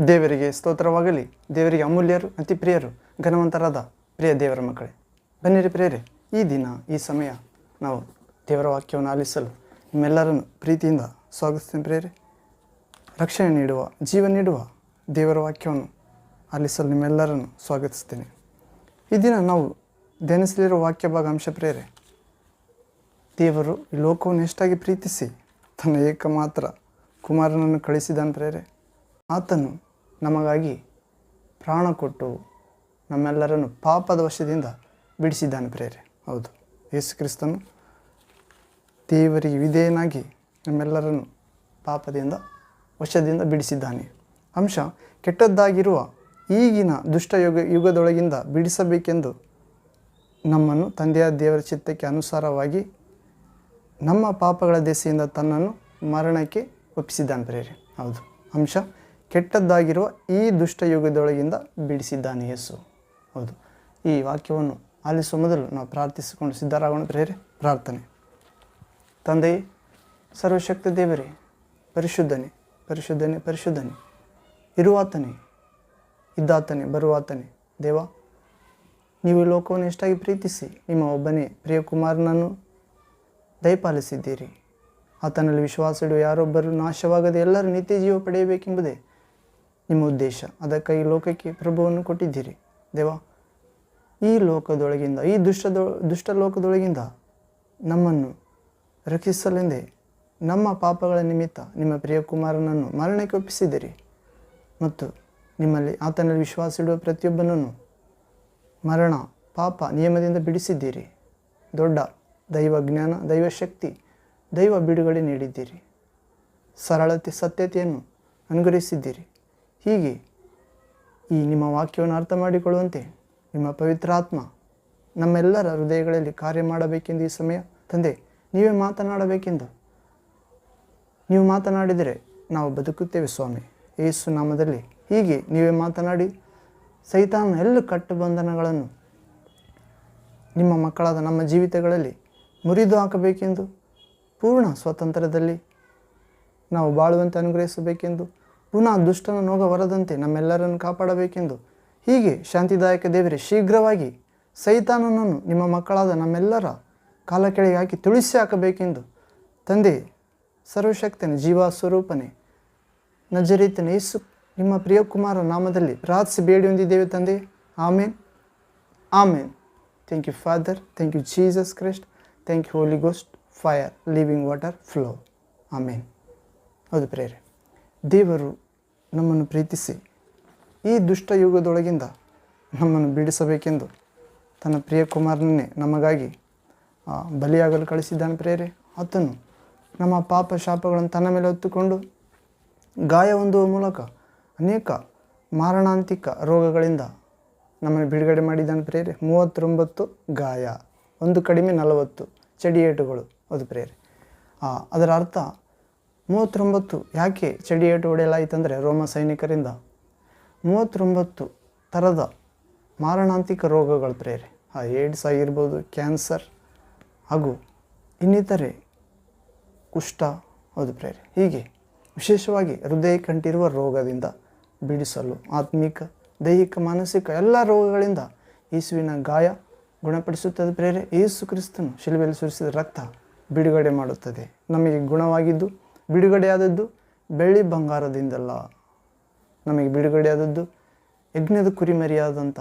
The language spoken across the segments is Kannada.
ದೇವರಿಗೆ ಸ್ತೋತ್ರವಾಗಲಿ. ದೇವರಿಗೆ ಅಮೂಲ್ಯರು, ಅತಿ ಪ್ರಿಯರು, ಘನವಂತರಾದ ಪ್ರಿಯ ದೇವರ ಮಕ್ಕಳೇ, ಬನ್ನಿರಿ ಪ್ರಿಯರೇ, ಈ ದಿನ ಈ ಸಮಯ ನಾವು ದೇವರ ವಾಕ್ಯವನ್ನು ಆಲಿಸಲು ನಿಮ್ಮೆಲ್ಲರನ್ನು ಪ್ರೀತಿಯಿಂದ ಸ್ವಾಗತಿಸ್ತೀನಿ ಪ್ರಿಯರೇ. ರಕ್ಷಣೆ ನೀಡುವ, ಜೀವ ನೀಡುವ ದೇವರ ವಾಕ್ಯವನ್ನು ಆಲಿಸಲು ನಿಮ್ಮೆಲ್ಲರನ್ನು ಸ್ವಾಗತಿಸ್ತೇನೆ. ಈ ದಿನ ನಾವು ಧ್ಯಾನಿಸಲಿರುವ ವಾಕ್ಯ ಭಾಗಾಂಶ ಪ್ರಿಯರೇ, ದೇವರು ಈ ಲೋಕವನ್ನು ಎಷ್ಟಾಗಿ ಪ್ರೀತಿಸಿ ತನ್ನ ಏಕಮಾತ್ರ ಕುಮಾರನನ್ನು ಕಳಿಸಿದಾನೆ ಪ್ರಿಯರೇ. ಆತನು ನಮಗಾಗಿ ಪ್ರಾಣ ಕೊಟ್ಟು ನಮ್ಮೆಲ್ಲರನ್ನು ಪಾಪದ ವಶದಿಂದ ಬಿಡಿಸಿದ್ದಾನೆ ಪ್ರಿಯರೇ. ಹೌದು, ಯೇಸು ಕ್ರಿಸ್ತನು ದೇವರಿಗೆ ವಿಧೇಯನಾಗಿ ನಮ್ಮೆಲ್ಲರನ್ನು ಪಾಪದಿಂದ ವಶದಿಂದ ಬಿಡಿಸಿದ್ದಾನೆ. ಅಂಶ ಕೆಟ್ಟದ್ದಾಗಿರುವ ಈಗಿನ ದುಷ್ಟ ಯುಗದೊಳಗಿಂದ ಬಿಡಿಸಬೇಕೆಂದು ನಮ್ಮನ್ನು ತಂದೆಯಾದ ದೇವರ ಚಿತ್ತಕ್ಕೆ ಅನುಸಾರವಾಗಿ ನಮ್ಮ ಪಾಪಗಳ ದೆಸೆಯಿಂದ ತನ್ನನ್ನು ಮರಣಕ್ಕೆ ಒಪ್ಪಿಸಿದ್ದಾನೆ ಪ್ರಿಯರೇ. ಹೌದು, ಅಂಶ ಕೆಟ್ಟದ್ದಾಗಿರುವ ಈ ದುಷ್ಟ ಯುಗದೊಳಗಿಂದ ಬಿಡಿಸಿದ್ದಾನೆ ಯೇಸು. ಹೌದು, ಈ ವಾಕ್ಯವನ್ನು ಆಲಿಸುವ ಮೊದಲು ನಾವು ಪ್ರಾರ್ಥಿಸಿಕೊಂಡು ಸಿದ್ಧರಾಗೋಣ ಪ್ರಿಯರೇ. ಪ್ರಾರ್ಥನೆ. ತಂದೆಯೇ, ಸರ್ವಶಕ್ತ ದೇವರೇ, ಪರಿಶುದ್ಧನೇ ಪರಿಶುದ್ಧನೇ ಪರಿಶುದ್ಧನೇ, ಇರುವಾತನೇ, ಇದ್ದಾತನೇ, ಬರುವಾತನೇ ದೇವ, ನೀವು ಈ ಲೋಕವನ್ನು ಎಷ್ಟಾಗಿ ಪ್ರೀತಿಸಿ ನಿಮ್ಮ ಒಬ್ಬನೇ ಪ್ರಿಯಕುಮಾರನನ್ನು ದಯಪಾಲಿಸಿದ್ದೀರಿ. ಆತನಲ್ಲಿ ವಿಶ್ವಾಸವಿಡುವ ಯಾರೊಬ್ಬರು ನಾಶವಾಗದೆ ಎಲ್ಲರೂ ನಿತ್ಯ ಜೀವ ಪಡೆಯಬೇಕೆಂಬುದೇ ನಿಮ್ಮ ಉದ್ದೇಶ. ಅದಕ್ಕಾಗಿ ಈ ಲೋಕಕ್ಕೆ ಪ್ರಭುವನ್ನು ಕೊಟ್ಟಿದ್ದೀರಿ ದೇವ. ಈ ಲೋಕದೊಳಗಿಂದ, ಈ ದುಷ್ಟ ಲೋಕದೊಳಗಿಂದ ನಮ್ಮನ್ನು ರಕ್ಷಿಸಲೆಂದೇ ನಮ್ಮ ಪಾಪಗಳ ನಿಮಿತ್ತ ನಿಮ್ಮ ಪ್ರಿಯಕುಮಾರನನ್ನು ಮರಣಕ್ಕೆ ಒಪ್ಪಿಸಿದಿರಿ ಮತ್ತು ನಿಮ್ಮಲ್ಲಿ ಆತನಲ್ಲಿ ವಿಶ್ವಾಸ ಇಡುವ ಪ್ರತಿಯೊಬ್ಬನನ್ನು ಮರಣ ಪಾಪ ನಿಯಮದಿಂದ ಬಿಡಿಸಿದ್ದೀರಿ. ದೊಡ್ಡ ದೈವ ಜ್ಞಾನ, ದೈವ ಶಕ್ತಿ, ದೈವ ಬಿಡುಗಡೆ ನೀಡಿದ್ದೀರಿ. ಸರಳತೆ, ಸತ್ಯತೆಯನ್ನು ಅನುಗ್ರಹಿಸಿದ್ದೀರಿ. ಹೀಗೆ ಈ ನಿಮ್ಮ ವಾಕ್ಯವನ್ನು ಅರ್ಥ ಮಾಡಿಕೊಳ್ಳುವಂತೆ ನಿಮ್ಮ ಪವಿತ್ರಾತ್ಮ ನಮ್ಮೆಲ್ಲರ ಹೃದಯಗಳಲ್ಲಿ ಕಾರ್ಯ ಮಾಡಬೇಕೆಂದು ಈ ಸಮಯ ತಂದೆ ನೀವೇ ಮಾತನಾಡಬೇಕೆಂದು, ನೀವು ಮಾತನಾಡಿದರೆ ನಾವು ಬದುಕುತ್ತೇವೆ ಸ್ವಾಮಿ. ಯೇಸು ನಾಮದಲ್ಲಿ ಹೀಗೆ ನೀವೇ ಮಾತನಾಡಿ ಸೈತಾನನ ಎಲ್ಲ ಕಟ್ಟುಬಂಧನಗಳನ್ನು ನಿಮ್ಮ ಮಕ್ಕಳಾದ ನಮ್ಮ ಜೀವಿತಗಳಲ್ಲಿ ಮುರಿದು ಹಾಕಬೇಕೆಂದು, ಪೂರ್ಣ ಸ್ವಾತಂತ್ರ್ಯದಲ್ಲಿ ನಾವು ಬಾಳುವಂತೆ ಅನುಗ್ರಹಿಸಬೇಕೆಂದು, ಪುನಃ ದುಷ್ಟನ ನೋಗ ಬರದಂತೆ ನಮ್ಮೆಲ್ಲರನ್ನು ಕಾಪಾಡಬೇಕೆಂದು, ಹೀಗೆ ಶಾಂತಿದಾಯಕ ದೇವರೇ, ಶೀಘ್ರವಾಗಿ ಸೈತಾನನನ್ನು ನಿಮ್ಮ ಮಕ್ಕಳಾದ ನಮ್ಮೆಲ್ಲರ ಕಾಲ ಕೆಳಗೆ ಹಾಕಿ ತುಳಿಸಿ ಹಾಕಬೇಕೆಂದು ತಂದೆ ಸರ್ವಶಕ್ತನೇ, ಜೀವ ಸ್ವರೂಪನೇ, ನಜರೇತನ ಯೇಸು ನಿಮ್ಮ ಪ್ರಿಯಕುಮಾರ ನಾಮದಲ್ಲಿ ಪ್ರಾರ್ಥಿಸಿ ಬೇಡಿ ಹೊಂದಿದ್ದೇವೆ ತಂದೆ. ಆಮೇನ್, ಆಮೇನ್. Thank you father, thank you Jesus Christ, thank you holy ghost, fire, living water, flow. ಆಮೇನ್. ಹೌದು ಪ್ರೇರೆ, ದೇವರು ನಮ್ಮನ್ನು ಪ್ರೀತಿಸಿ ಈ ದುಷ್ಟ ಯುಗದೊಳಗಿಂದ ನಮ್ಮನ್ನು ಬಿಡಿಸಬೇಕೆಂದು ತನ್ನ ಪ್ರಿಯಕುಮಾರನನ್ನೇ ನಮಗಾಗಿ ಬಲಿಯಾಗಲು ಕಳಿಸಿದ್ದಾನೆ ಪ್ರೇರೆ. ಆತನು ನಮ್ಮ ಪಾಪ ಶಾಪಗಳನ್ನು ತನ್ನ ಮೇಲೆ ಹೊತ್ತುಕೊಂಡು ಗಾಯ ಹೊಂದುವ ಮೂಲಕ ಅನೇಕ ಮಾರಣಾಂತಿಕ ರೋಗಗಳಿಂದ ನಮ್ಮನ್ನು ಬಿಡುಗಡೆ ಮಾಡಿದ್ದಾನೆ ಪ್ರೇರೆ. 39 ಗಾಯ, ಒಂದು ಕಡಿಮೆ 40 ಚಡಿಯೇಟುಗಳು. ಹೌದು ಪ್ರೇರೆ, ಅದರ ಅರ್ಥ 39 ಯಾಕೆ ಚಡಿಯೇಟು ಹೊಡೆಯಲಾಯಿತಂದರೆ ರೋಮ ಸೈನಿಕರಿಂದ 39 ಥರದ ಮಾರಣಾಂತಿಕ ರೋಗಗಳು ಪ್ರೇರೆ. ಏಡ್ಸ್ ಆಗಿರ್ಬೋದು, ಕ್ಯಾನ್ಸರ್ ಹಾಗೂ ಇನ್ನಿತರೆ ಕುಷ್ಠ. ಹೌದು ಪ್ರೇರೆ, ಹೀಗೆ ವಿಶೇಷವಾಗಿ ಹೃದಯ ಕಂಟಿರುವ ರೋಗದಿಂದ ಬಿಡಿಸಲು ಆತ್ಮಿಕ, ದೈಹಿಕ, ಮಾನಸಿಕ ಎಲ್ಲ ರೋಗಗಳಿಂದ ಯೇಸುವಿನ ಗಾಯ ಗುಣಪಡಿಸುತ್ತದೆ ಪ್ರೇರೆ. ಯೇಸು ಕ್ರಿಸ್ತನು ಶಿಲುಬೆಯಲ್ಲಿ ಸುರಿಸಿದ ರಕ್ತ ಬಿಡುಗಡೆ ಮಾಡುತ್ತದೆ. ನಮಗೆ ಗುಣವಾಗಿದ್ದು ಬಿಡುಗಡೆಯಾದದ್ದು ಬೆಳ್ಳಿ ಬಂಗಾರದಿಂದಲ್ಲ, ನಮಗೆ ಬಿಡುಗಡೆಯಾದದ್ದು ಯಜ್ಞದ ಕುರಿಮರಿಯಾದಂಥ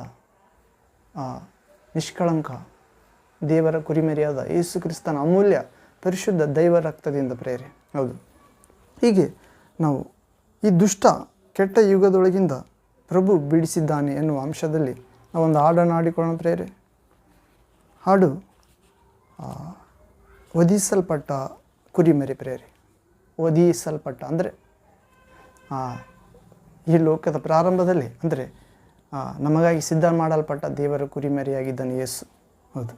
ನಿಷ್ಕಳಂಕ ದೇವರ ಕುರಿಮರಿಯಾದ ಯೇಸು ಕ್ರಿಸ್ತನ ಅಮೂಲ್ಯ ಪರಿಶುದ್ಧ ದೈವ ರಕ್ತದಿಂದ ಪ್ರೇರೆ. ಹೌದು, ಹೀಗೆ ನಾವು ಈ ದುಷ್ಟ ಕೆಟ್ಟ ಯುಗದೊಳಗಿಂದ ಪ್ರಭು ಬಿಡಿಸಿದ್ದಾನೆ ಎನ್ನುವ ಅಂಶದಲ್ಲಿ ನಾವೊಂದು ಹಾಡನ್ನು ಹಾಡಿಕೊಳ್ಳೋಣ ಪ್ರೇರೆ. ಹಾಡು ವಧಿಸಲ್ಪಟ್ಟ ಕುರಿಮರಿ ಪ್ರೇರೆ. ವಧಿಸಲ್ಪಟ್ಟ ಅಂದರೆ ಈ ಲೋಕದ ಪ್ರಾರಂಭದಲ್ಲಿ ಅಂದರೆ ನಮಗಾಗಿ ಸಿದ್ಧ ಮಾಡಲ್ಪಟ್ಟ ದೇವರ ಕುರಿಮರಿಯಾಗಿದ್ದಾನೆ ಯೇಸು. ಹೌದು,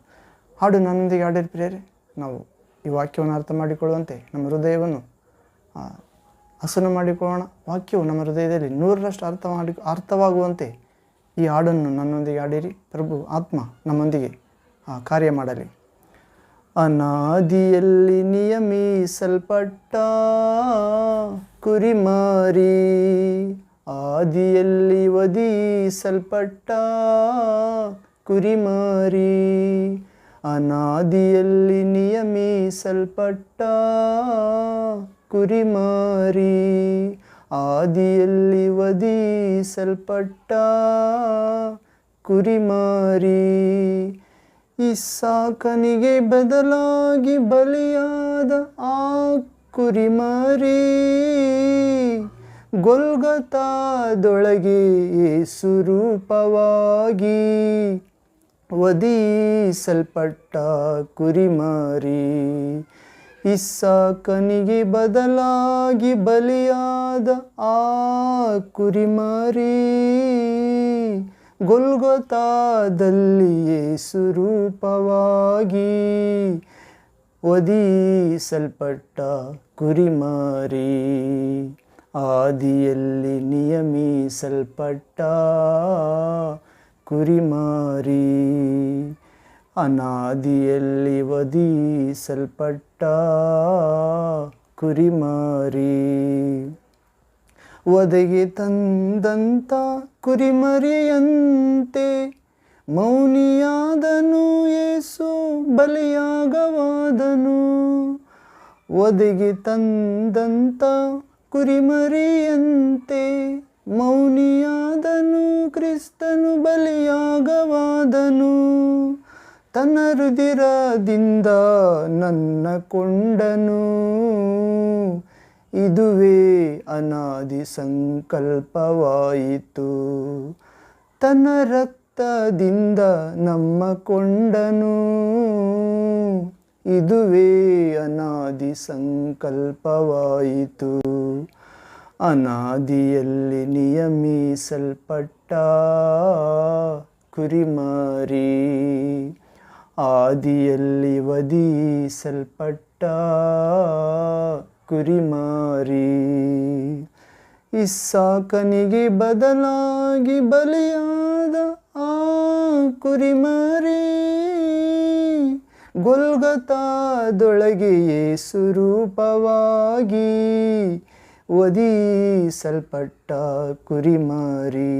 ಹಾಡು ನನ್ನೊಂದಿಗೆ ಹಾಡಿರಿ ಪ್ರೇರೆ. ನಾವು ಈ ವಾಕ್ಯವನ್ನು ಅರ್ಥ ಮಾಡಿಕೊಳ್ಳುವಂತೆ ನಮ್ಮ ಹೃದಯವನ್ನು ಹಸನು ಮಾಡಿಕೊಳ್ಳೋಣ. ವಾಕ್ಯವು ನಮ್ಮ ಹೃದಯದಲ್ಲಿ 100% ಅರ್ಥವಾಗುವಂತೆ ಈ ಹಾಡನ್ನು ನನ್ನೊಂದಿಗೆ ಹಾಡಿರಿ. ಪ್ರಭು ಆತ್ಮ ನಮ್ಮೊಂದಿಗೆ ಕಾರ್ಯ ಮಾಡಲಿ. ಅನಾದಿಯಲ್ಲಿ ನಿಯಮಿಸಲ್ಪಟ್ಟ ಕುರಿಮರಿ ಆದಿಯಲ್ಲಿ ವಧಿಸಲ್ಪಟ್ಟ ಕುರಿಮರಿ, ಅನಾದಿಯಲ್ಲಿ ನಿಯಮಿಸಲ್ಪಟ್ಟ ಕುರಿಮರಿ, ಆದಿಯಲ್ಲಿ ವಧಿಸಲ್ಪಟ್ಟ ಕುರಿಮರಿ. ಇಸಾಕನಿಗೆ ಬದಲಾಗಿ ಬಲಿಯಾದ ಆ ಕುರಿಮರಿ, ಗೊಲ್ಗೊಥಾದೊಳಗೆ ಯೇಸು ರೂಪವಾಗಿ ವಧಿಸಲ್ಪಟ್ಟ ಕುರಿಮರಿ. ಇಸಾಕನಿಗೆ ಬದಲಾಗಿ ಬಲಿಯಾದ ಆ ಕುರಿಮರಿ, ಗೊಲ್ಗೊಥಾದಲ್ಲಿ ಯೇಸು ರೂಪವಾಗಿ ವಧಿಸಲ್ಪಟ್ಟ ಕುರಿಮರಿ, ಆದಿಯಲ್ಲಿ ನಿಯಮಿಸಲ್ಪಟ್ಟ ಕುರಿಮರಿ, ಅನಾದಿಯಲ್ಲಿ ವಧಿಸಲ್ಪಟ್ಟ ಕುರಿಮರಿ. ವಧೆಗೆ ತಂದಂಥ ಕುರಿಮರಿಯಂತೆ ಮೌನಿಯಾದನು ಯೇಸು ಬಲಿಯಾಗವಾದನು. ವಧೆಗೆ ತಂದಂಥ ಕುರಿಮರಿಯಂತೆ ಮೌನಿಯಾದನು ಕ್ರಿಸ್ತನು ಬಲಿಯಾಗವಾದನು. ತನ್ನ ರುಧಿರದಿಂದ ನನ್ನ ಕೊಂಡನು, ಇದುವೇ ಅನಾದಿ ಸಂಕಲ್ಪವಾಯಿತು. ತನ್ನ ರಕ್ತದಿಂದ ನಮ್ಮ ಕೊಂಡನು, ಇದುವೇ ಅನಾದಿ ಸಂಕಲ್ಪವಾಯಿತು. ಅನಾದಿಯಲ್ಲಿ ನಿಯಮಿಸಲ್ಪಟ್ಟ ಕುರಿಮರಿ, ಆದಿಯಲ್ಲಿ ವಧಿಸಲ್ಪಟ್ಟ ಕುರಿಮರಿ. ಇಸಾಕನಿಗೆ ಬದಲಾಗಿ ಬಲಿಯಾದ ಆ ಕುರಿಮರಿ, ಗೊಲ್ಗೊಥಾದೊಳಗೆ ಯೇಸು ರೂಪವಾಗಿ ವಧಿಸಲ್ಪಟ್ಟ ಕುರಿಮರಿ.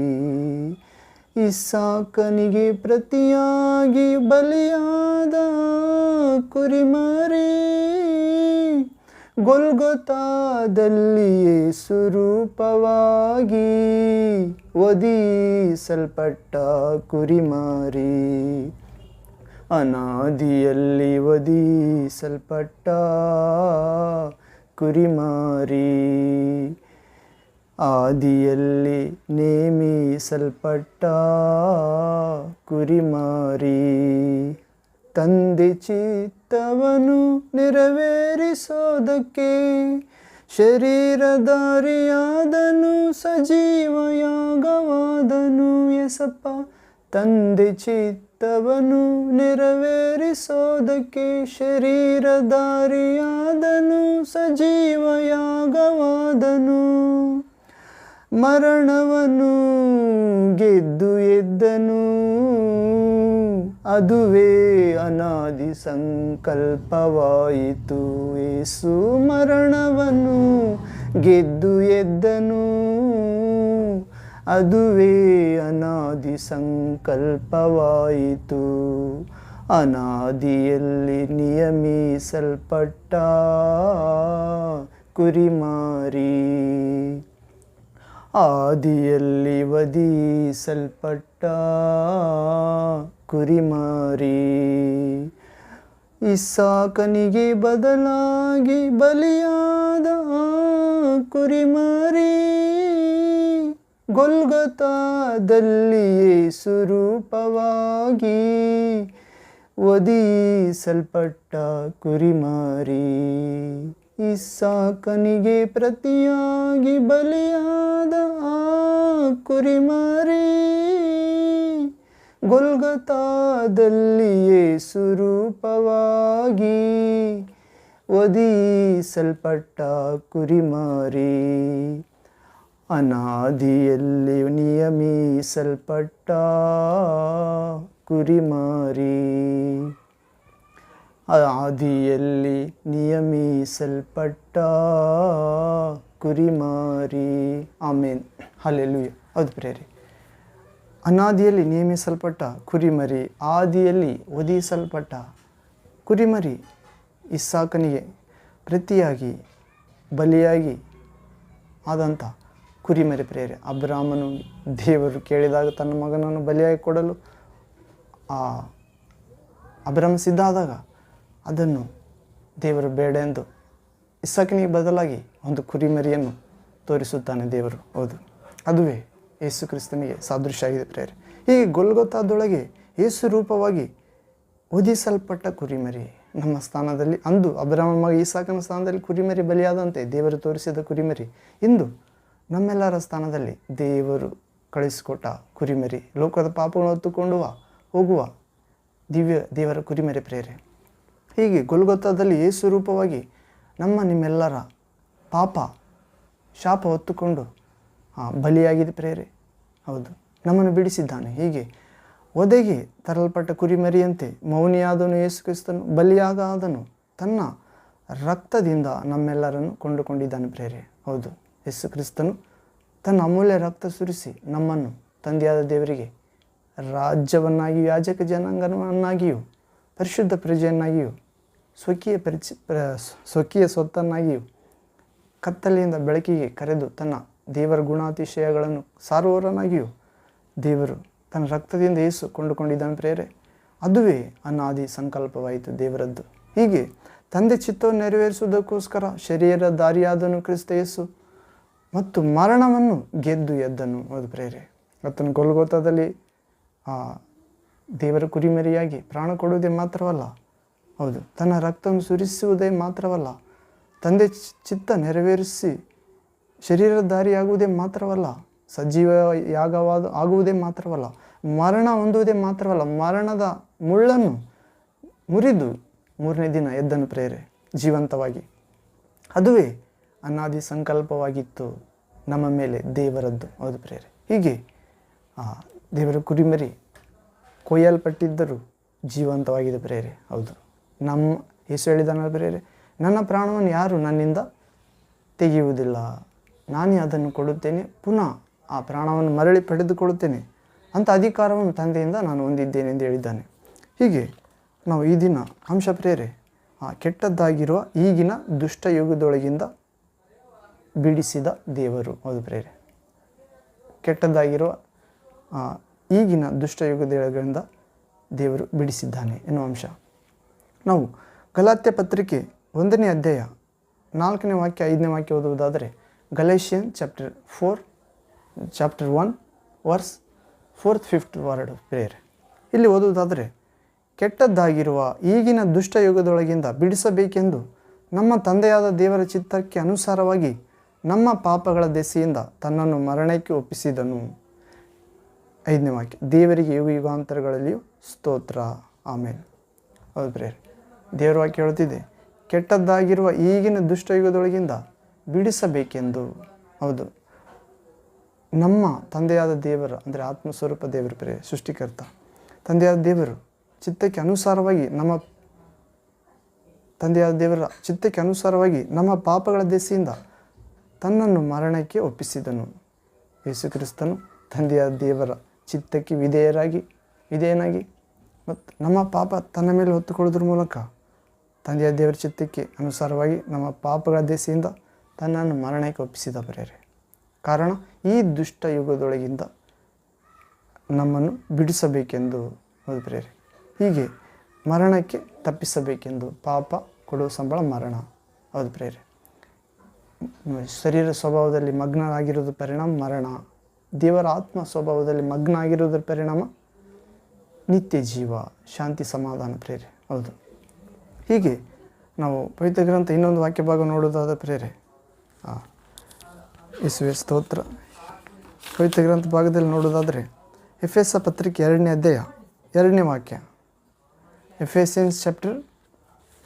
ಇಸಾಕನಿಗೆ ಪ್ರತಿಯಾಗಿ ಬಲಿಯಾದ ಕುರಿಮರಿ, ಗೊಲ್ಗೊಥಾದಲ್ಲಿ ಯೇಸು ರೂಪವಾಗಿ ವಧಿಸಲ್ಪಟ್ಟ ಕುರಿಮರಿ, ಅನಾದಿಯಲ್ಲಿ ವಧಿಸಲ್ಪಟ್ಟ ಕುರಿಮರಿ, ಆದಿಯಲ್ಲಿ ನೇಮಿಸಲ್ಪಟ್ಟ ಕುರಿಮರಿ. ತಂದೆ ಚಿತ್ತವನ್ನು ನೆರವೇರಿಸೋದಕ್ಕೆ ಶರೀರಧಾರಿಯಾದನು, ಸಜೀವಯಾಗವಾದನು ಯೇಸಪ್ಪ. ತಂದೆ ಚಿತ್ತವನ್ನು ನೆರವೇರಿಸೋದಕ್ಕೆ ಶರೀರಧಾರಿಯಾದನು, ಸಜೀವಯಾಗವಾದನು. ಮರಣವನ್ನು ಗೆದ್ದು ಎದ್ದನು, ಅದುವೇ ಅನಾದಿ ಸಂಕಲ್ಪವಾಯಿತು. ಯೇಸು ಮರಣವನ್ನು ಗೆದ್ದು ಎದ್ದನು, ಅದುವೇ ಅನಾದಿ ಸಂಕಲ್ಪವಾಯಿತು. ಅನಾದಿಯಲ್ಲಿ ನಿಯಮಿಸಲ್ಪಟ್ಟ ಕುರಿಮರಿ, ಆದಿಯಲ್ಲಿ ವಧಿಸಲ್ಪಟ್ಟ ಕುರಿಮರಿ. ಇಸಾಕನಿಗೆ ಬದಲಾಗಿ ಬಲಿಯಾದ ಕುರಿಮರಿ, ಗೊಲ್ಗೊಥಾದಲ್ಲಿ ಯೇಸು ರೂಪವಾಗಿ ವಧಿಸಲ್ಪಟ್ಟ ಕುರಿಮರಿ. ಇಸಾಕನಿಗೆ ಪ್ರತಿಯಾಗಿ ಬಲಿಯಾದ ಆ ಕುರಿಮರಿ, ಗೊಲ್ಗೊಥಾದಲ್ಲಿ ಯೇಸು ರೂಪವಾಗಿ ವಧಿಸಲ್ಪಟ್ಟ ಕುರಿಮರಿ, ಅನಾದಿಯಲ್ಲಿ ನಿಯಮಿಸಲ್ಪಟ್ಟ ಕುರಿಮರಿ, ಆದಿಯಲ್ಲಿ ನಿಯಮಿಸಲ್ಪಟ್ಟ ಕುರಿಮರಿ. ಆಮೇನ್, ಹಲ್ಲೆಲೂಯ. ಹೌದು ಪ್ರಿಯರೇ, ಅನಾದಿಯಲ್ಲಿ ನೇಮಿಸಲ್ಪಟ್ಟ ಕುರಿಮರಿ, ಆದಿಯಲ್ಲಿ ವಧಿಸಲ್ಪಟ್ಟ ಕುರಿಮರಿ, ಇಸ್ಸಾಕನಿಗೆ ಪ್ರತಿಯಾಗಿ ಬಲಿಯಾಗಿ ಆದಂಥ ಕುರಿಮರಿ ಪ್ರಿಯರೇ. ಅಬ್ರಾಮನು ದೇವರು ಕೇಳಿದಾಗ ತನ್ನ ಮಗನನ್ನು ಬಲಿಯಾಗಿ ಕೊಡಲು ಅಬ್ರಾಮ ಸಿದ್ಧ ಆದಾಗ ಅದನ್ನು ದೇವರು ಬೇಡ ಎಂದು ಇಸ್ಸಾಕನಿಗೆ ಬದಲಾಗಿ ಒಂದು ಕುರಿಮರಿಯನ್ನು ತೋರಿಸುತ್ತಾನೆ ದೇವರು. ಹೌದು, ಅದುವೇ ಯೇಸು ಕ್ರಿಸ್ತನಿಗೆ ಸಾದೃಶ್ಯ ಆಗಿದೆ ಪ್ರಿಯರೇ. ಹೀಗೆ ಗೊಲ್ಗೊಥಾದೊಳಗೆ ಯೇಸು ರೂಪವಾಗಿ ವಧಿಸಲ್ಪಟ್ಟ ಕುರಿಮರಿ ನಮ್ಮ ಸ್ಥಾನದಲ್ಲಿ, ಅಂದು ಅಬ್ರಾಮ ಮಗ ಇಸಾಕನ ಸ್ಥಾನದಲ್ಲಿ ಕುರಿಮರಿ ಬಲಿಯಾದಂತೆ ದೇವರು ತೋರಿಸಿದ ಕುರಿಮರಿ ಇಂದು ನಮ್ಮೆಲ್ಲರ ಸ್ಥಾನದಲ್ಲಿ ದೇವರು ಕಳಿಸಿಕೊಟ್ಟ ಕುರಿಮರಿ, ಲೋಕದ ಪಾಪವನ್ನು ಹೊತ್ತುಕೊಂಡು ಹೋಗುವ ದೇವರ ಕುರಿಮರಿ ಪ್ರಿಯರೇ. ಹೀಗೆ ಗೊಲ್ಗೊಥಾದಲ್ಲಿ ಯೇಸು ರೂಪವಾಗಿ ನಿಮ್ಮೆಲ್ಲರ ಪಾಪ ಶಾಪ ಹೊತ್ತುಕೊಂಡು ಬಲಿಯಾಗಿದೆ ಪ್ರಿಯರೇ. ಹೌದು, ನಮ್ಮನ್ನು ಬಿಡಿಸಿದ್ದಾನೆ. ಹೀಗೆ ಒದಗಿ ತರಲ್ಪಟ್ಟ ಕುರಿಮರಿಯಂತೆ ಮೌನಿಯಾದನು ಯೇಸು ಕ್ರಿಸ್ತನು ಬಲಿಯಾಗಾದನು, ತನ್ನ ರಕ್ತದಿಂದ ನಮ್ಮೆಲ್ಲರನ್ನು ಕೊಂಡುಕೊಂಡಿದ್ದಾನೆ ಪ್ರಿಯರೇ. ಹೌದು, ಯೇಸು ಕ್ರಿಸ್ತನು ತನ್ನ ಅಮೂಲ್ಯ ರಕ್ತ ಸುರಿಸಿ ನಮ್ಮನ್ನು ತಂದೆಯಾದ ದೇವರಿಗೆ ರಾಜ್ಯವನ್ನಾಗಿಯೂ ಯಾಜಕ ಜನಾಂಗವನ್ನಾಗಿಯೂ ಪರಿಶುದ್ಧ ಪ್ರಜೆಯನ್ನಾಗಿಯೂ ಸ್ವಕೀಯ ಸ್ವತ್ತನ್ನಾಗಿಯೂ ಕತ್ತಲೆಯಿಂದ ಬೆಳಕಿಗೆ ಕರೆದು ತನ್ನ ದೇವರ ಗುಣಾತಿಶಯಗಳನ್ನು ಸಾರುವವರನ್ನಾಗಿಯೂ ದೇವರು ತನ್ನ ರಕ್ತದಿಂದ ಯೇಸು ಕೊಂಡುಕೊಂಡಿದ್ದಾನೆ ಪ್ರಿಯರೇ. ಅದುವೇ ಅನಾದಿ ಸಂಕಲ್ಪವಾಯಿತು ದೇವರದ್ದು. ಹೀಗೆ ತಂದೆ ಚಿತ್ತವನ್ನು ನೆರವೇರಿಸುವುದಕ್ಕೋಸ್ಕರ ಶರೀರ ದಾರಿಯಾದನು ಕ್ರಿಸ್ತ ಯೇಸು ಮತ್ತು ಮರಣವನ್ನು ಗೆದ್ದು ಎದ್ದನು. ಹೌದು ಪ್ರಿಯರೇ, ಆತನು ಗೊಲ್ಗೊಥಾದಲ್ಲಿ ದೇವರ ಕುರಿಮರಿಯಾಗಿ ಪ್ರಾಣ ಕೊಡುವುದೇ ಮಾತ್ರವಲ್ಲ, ಹೌದು, ತನ್ನ ರಕ್ತವನ್ನು ಸುರಿಸುವುದೇ ಮಾತ್ರವಲ್ಲ, ತಂದೆ ಚಿತ್ತ ನೆರವೇರಿಸಿ ಶರೀರಧಾರಿಯಾಗುವುದೇ ಮಾತ್ರವಲ್ಲ, ಸಜೀವ ಆಗುವುದೇ ಮಾತ್ರವಲ್ಲ, ಮರಣ ಹೊಂದುವುದೇ ಮಾತ್ರವಲ್ಲ, ಮರಣದ ಮುಳ್ಳನ್ನು ಮುರಿದು 3ನೇ ದಿನ ಎದ್ದನು ಪ್ರಿಯರೇ ಜೀವಂತವಾಗಿ. ಅದುವೇ ಅನಾದಿ ಸಂಕಲ್ಪವಾಗಿತ್ತು ನಮ್ಮ ಮೇಲೆ ದೇವರದ್ದು. ಹೌದು ಪ್ರಿಯರೇ, ಹೀಗೆ ದೇವರ ಕುರಿಮರಿ ಕೊಯ್ಯಲ್ಪಟ್ಟಿದ್ದರೂ ಜೀವಂತವಾಗಿದೆ ಪ್ರಿಯರೇ. ಹೌದು, ಯೇಸು ಹೇಳಿದಾನ ಪ್ರಿಯರೇ, ನನ್ನ ಪ್ರಾಣವನ್ನು ಯಾರು ನನ್ನಿಂದ ತೆಗೆಯುವುದಿಲ್ಲ, ನಾನೇ ಅದನ್ನು ಕೊಡುತ್ತೇನೆ, ಪುನಃ ಆ ಪ್ರಾಣವನ್ನು ಮರಳಿ ಪಡೆದುಕೊಳ್ಳುತ್ತೇನೆ ಅಂತ ಅಧಿಕಾರವನ್ನು ತಂದೆಯಿಂದ ನಾನು ಹೊಂದಿದ್ದೇನೆ ಎಂದು ಹೇಳಿದ್ದಾನೆ. ಹೀಗೆ ನಾವು ಈ ದಿನ ಅಂಶ ಪ್ರಿಯರೇ, ಕೆಟ್ಟದ್ದಾಗಿರುವ ಈಗಿನ ದುಷ್ಟ ಯುಗದೊಳಗಿಂದ ಬಿಡಿಸಿದ ದೇವರು. ಹೌದು ಪ್ರಿಯರೇ, ಕೆಟ್ಟದ್ದಾಗಿರುವ ಈಗಿನ ದುಷ್ಟ ಯುಗದೊಳಗಿಂದ ದೇವರು ಬಿಡಿಸಿದ್ದಾನೆ ಎನ್ನುವ ಅಂಶ. ನಾವು ಗಲಾತ್ಯ ಪತ್ರಿಕೆ 1ನೇ ಅಧ್ಯಾಯ 4ನೇ ವಾಕ್ಯ 5ನೇ ವಾಕ್ಯ ಓದುವುದಾದರೆ, Galatian chapter 1 verse 4th 5th word prayer. ಇಲ್ಲಿ ಓದುವುದಾದರೆ, ಕೆಟ್ಟದ್ದಾಗಿರುವ ಈಗಿನ ದುಷ್ಟ ಯುಗದೊಳಗಿಂದ ಬಿಡಿಸಬೇಕೆಂದು ನಮ್ಮ ತಂದೆಯಾದ ದೇವರ ಚಿತ್ತಕ್ಕೆ ಅನುಸಾರವಾಗಿ ನಮ್ಮ ಪಾಪಗಳ ದೆಸೆಯಿಂದ ತನ್ನನ್ನು ಮರಣಕ್ಕೆ ಒಪ್ಪಿಸಿದನು. 5ನೇ ವಾಕ್ಯ, ದೇವರಿಗೆ ಯುಗ ಯುಗಾಂತರಗಳಲ್ಲಿಯೂ ಸ್ತೋತ್ರ, ಆಮೇನ್. ಹೌದು ಪ್ರೇಯರ್, ದೇವರ ವಾಕ್ಯ ಹೇಳುತ್ತಿದೆ, ಕೆಟ್ಟದ್ದಾಗಿರುವ ಈಗಿನ ದುಷ್ಟ ಯುಗದೊಳಗಿಂದ ಬಿಡಿಸಬೇಕೆಂದು. ಹೌದು, ನಮ್ಮ ತಂದೆಯಾದ ದೇವರ ಅಂದರೆ ಆತ್ಮಸ್ವರೂಪ ದೇವರು ಪ್ರೇಯರ್, ಸೃಷ್ಟಿಕರ್ತ ತಂದೆಯಾದ ದೇವರು ಚಿತ್ತಕ್ಕೆ ಅನುಸಾರವಾಗಿ ನಮ್ಮ ಪಾಪಗಳ ದೆಸೆಯಿಂದ ತನ್ನನ್ನು ಮರಣಕ್ಕೆ ಒಪ್ಪಿಸಿದನು. ಯೇಸು ಕ್ರಿಸ್ತನು ತಂದೆಯಾದ ದೇವರ ಚಿತ್ತಕ್ಕೆ ವಿಧೇಯನಾಗಿ ಮತ್ತು ನಮ್ಮ ಪಾಪ ತನ್ನ ಮೇಲೆ ಹೊತ್ತುಕೊಳ್ಳೋದ್ರ ಮೂಲಕ ತಂದೆಯಾದ ದೇವರ ಚಿತ್ತಕ್ಕೆ ಅನುಸಾರವಾಗಿ ನಮ್ಮ ಪಾಪಗಳ ದೆಸೆಯಿಂದ ತನ್ನನ್ನು ಮರಣಕ್ಕೆ ಒಪ್ಪಿಸಿದ ಪ್ರೇರೆ. ಕಾರಣ ಈ ದುಷ್ಟ ಯುಗದೊಳಗಿಂದ ನಮ್ಮನ್ನು ಬಿಡಿಸಬೇಕೆಂದು. ಹೌದು ಪ್ರೇರೆ, ಹೀಗೆ ಮರಣಕ್ಕೆ ತಪ್ಪಿಸಬೇಕೆಂದು. ಪಾಪ ಕೊಡುವ ಸಂಬಳ ಮರಣ. ಹೌದು ಪ್ರೇರೆ, ಶರೀರ ಸ್ವಭಾವದಲ್ಲಿ ಮಗ್ನರಾಗಿರೋದ್ರ ಪರಿಣಾಮ ಮರಣ, ದೇವರ ಆತ್ಮ ಸ್ವಭಾವದಲ್ಲಿ ಮಗ್ನ ಆಗಿರೋದ್ರ ಪರಿಣಾಮ ನಿತ್ಯ ಜೀವ, ಶಾಂತಿ, ಸಮಾಧಾನ ಪ್ರೇರೆ. ಹೌದು, ಹೀಗೆ ನಾವು ಪವಿತ್ರ ಗ್ರಂಥ ಇನ್ನೊಂದು ವಾಕ್ಯ ಭಾಗ ನೋಡೋದಾದ ಪ್ರೇರೆ, ಯೇಸುವೆ ಸ್ತೋತ್ರ. ಪವಿತ್ರ ಗ್ರಂಥ ಭಾಗದಲ್ಲಿ ನೋಡೋದಾದರೆ ಎಫೆಸ ಪತ್ರಿಕೆ 2ನೇ ಅಧ್ಯಾಯ 2ನೇ ವಾಕ್ಯ, Ephesians chapter